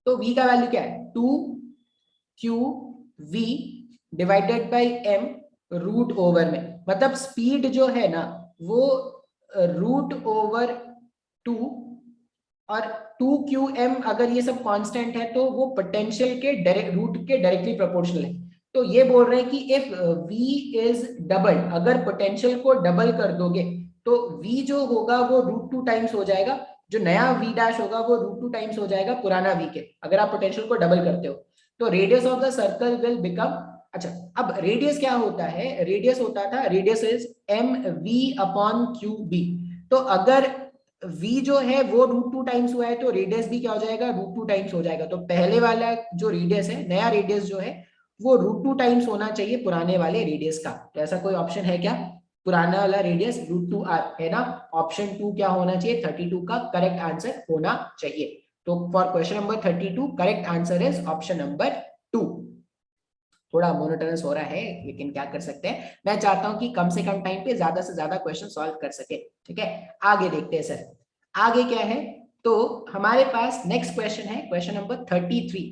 तो v का वैल्यू क्या है, 2q v divided by m root over में, मतलब स्पीड जो है ना वो रूट ओवर 2, और 2qm अगर ये सब कांस्टेंट है तो वो पोटेंशियल के रूट के डायरेक्टली प्रोपोर्शनल है। तो ये बोल रहे हैं कि इफ v इज डबल, अगर पोटेंशियल को डबल कर दोगे तो v जो होगा वो √2 टाइम्स हो जाएगा, जो नया v डैश होगा वो √2 टाइम्स हो जाएगा पुराना v के, अगर आप पोटेंशियल को डबल करते हो। तो radius of the circle will become, अच्छा अब रेडियस क्या होता है, रेडियस होता था, रेडियस इज mv/qb। तो अगर v जो है वो √2 टाइम्स हुआ है तो रेडियस भी क्या हो जाएगा, √2 टाइम्स हो जाएगा। तो पहले वाला जो रेडियस है, नया रेडियस जो है वो √2 टाइम्स होना चाहिए पुराने वाले रेडियस का। तो ऐसा कोई ऑप्शन है क्या, पुराना वाला रेडियस √2r है ना, ऑप्शन 2 क्या होना चाहिए, 32 का करेक्ट आंसर होना चाहिए। तो for question number 32 correct answer is option number 2। थोड़ा मोनोटोनस हो रहा है लेकिन क्या कर सकते हैं, मैं चाहता हूं कि कम से कम टाइम पे ज्यादा से ज्यादा क्वेश्चन सॉल्व कर सके, ठीक है। आगे देखते हैं सर, आगे क्या है, तो हमारे पास नेक्स्ट क्वेश्चन है क्वेश्चन नंबर 33।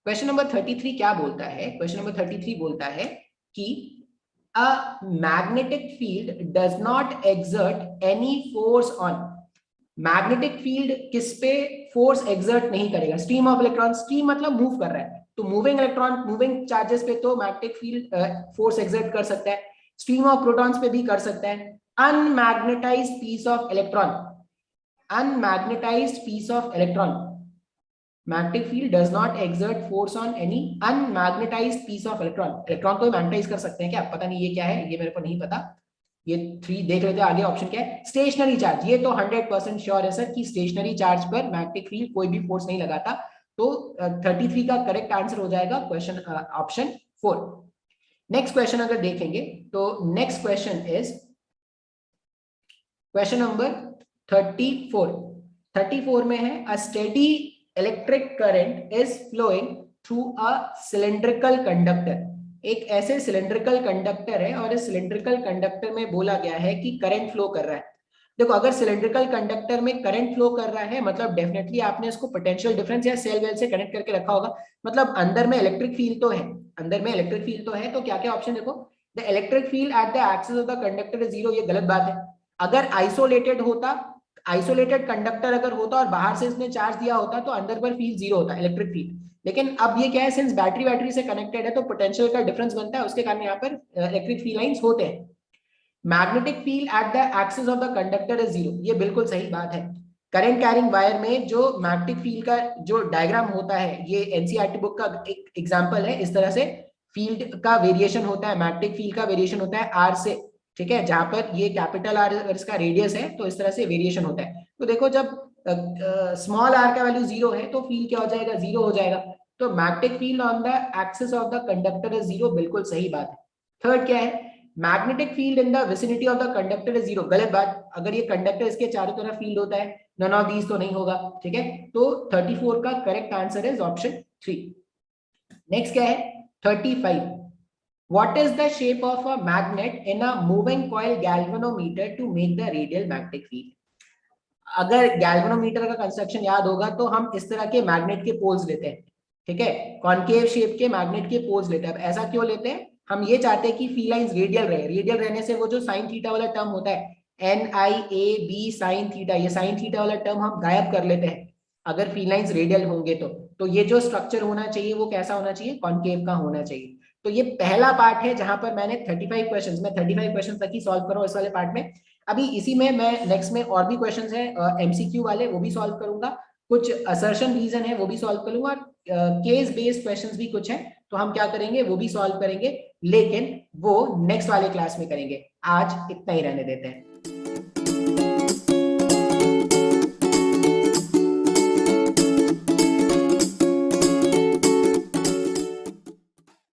क्वेश्चन नंबर 33 क्या बोलता है, क्वेश्चन नंबर 33 बोलता है कि अ magnetic field does not exert any force on, magnetic field किस पे फोर्स एक्सर्ट नहीं करेगा, स्ट्रीम ऑफ इलेक्ट्रॉन, स्ट्रीम मतलब मूव कर रहा है, तो मूविंग इलेक्ट्रॉन, मूविंग चार्जेस पे तो मैग्नेटिक फील्ड फोर्स एक्सर्ट कर सकता है, स्ट्रीम ऑफ प्रोटॉन्स पे भी कर सकता है। Unmagnetized piece of electron, unmagnetized piece of electron, magnetic field does not exert force on any unmagnetized piece of electron. Electron को मैग्नेटाइज कर सकते हैं क्या, पता नहीं ये क्या है, ये मेरे को नहीं पता। ये 3 देख लेते हैं, आगे ऑप्शन क्या है, स्टेशनरी चार्ज, ये तो 100% श्योर है सर कि स्टेशनरी चार्ज पर मैग्नेटिक फील्ड कोई भी फोर्स नहीं लगाता। तो 33 का करेक्ट आंसर हो जाएगा क्वेश्चन ऑप्शन 4। नेक्स्ट क्वेश्चन अगर देखेंगे तो next question is question number 34। 34 में है a steady electric current is flowing through a cylindrical conductor, एक ऐसे सिलेंड्रिकल कंडक्टर है और इस सिलेंड्रिकल कंडक्टर में बोला गया है कि करंट फ्लो कर रहा है। देखो अगर सिलेंड्रिकल कंडक्टर में करंट फ्लो कर रहा है मतलब डेफिनेटली आपने इसको पोटेंशियल डिफरेंस या सेल वेल से कनेक्ट करके रखा होगा, मतलब अंदर में इलेक्ट्रिक फील्ड तो है, अंदर में इलेक्ट्रिक फील्ड तो है। तो क्या क्या ऑप्शन देखो, the electric field at the axis of the conductor is zero, ये गलत बात है। अगर आइसोलेटेड होता, आइसोलेटेड कंडक्टर अगर होता और बाहर से इसने चार्ज दिया होता तो अंदर पर फील्ड जीरो होता, इलेक्ट्रिक फील्ड। लेकिन अब ये क्या है, सिंस बैटरी से कनेक्टेड है तो पोटेंशियल का डिफरेंस बनता है, उसके कारण यहाँ पर इलेक्ट्रिक फील्ड लाइंस होते हैं। Magnetic field at the axis of the conductor is zero, ये बिल्कुल सही बात है। करंट कैरिंग वायर में जो मैग्नेटिक फील्ड का जो डायग्राम होता है, ये एनसीईआरटी बुक का एक एग्जांपल है, इस तरह से फील्ड का वेरिएशन होता है, मैग्नेटिक फील्ड का वेरिएशन होता है आर से, ठीक है, जहां पर ये कैपिटल आर इसका रेडियस है तो इस तरह से वेरिएशन होता है। तो देखो जब स्मॉल आर का वैल्यू जीरो है तो फील्ड क्या हो जाएगा, जीरो हो जाएगा। तो magnetic field on the axis of the conductor is zero, बिल्कुल सही बात है। थर्ड क्या है, magnetic field in the vicinity of the conductor is zero, गलत बात, अगर ये कंडक्टर इसके चारों तरफ फील्ड होता है, नन ऑफ दीज तो नहीं होगा, ठीक है। तो 34 का correct answer is option 3। Next क्या है 35, what is the shape of a magnet in a moving coil galvanometer to make the radial magnetic field। अगर गैल्वेनोमीटर का कंस्ट्रक्शन याद होगा तो हम इस तरह के मैग्नेट के पोल्स लेते हैं, ठीक है, कॉनकेव शेप के मैग्नेट के पोल्स लेते हैं। अब ऐसा क्यों लेते हैं, हम ये चाहते हैं कि फी लाइंस रेडियल रहे, रेडियल रहने से वो जो साइन थीटा वाला टर्म होता है NIAB साइन थीटा, ये साइन थीटा वाला टर्म हम गायब कर लेते हैं अगर फी लाइंस रेडियल होंगे तो ये जो स्ट्रक्चर होना चाहिए वो कैसा होना चाहिए, कॉनकेव का होना चाहिए। तो ये पहला पार्ट है जहां पर मैंने 35 क्वेश्चंस, मैं 35 क्वेश्चंस तक ही सॉल्व कर रहा हूं इस वाले पार्ट में। अभी इसी में मैं नेक्स्ट में और भी क्वेश्चंस हैं MCQ वाले, वो भी सॉल्व करूंगा, कुछ असर्शन रीजन है वो भी सॉल्व करूंगा, केस बेस्ड क्वेश्चंस भी कुछ हैं, तो हम क्या करेंगे वो भी सॉल्व करेंगे, लेकिन वो नेक्स्ट वाले क्लास में करेंगे। आज इतना ही रहने देते हैं।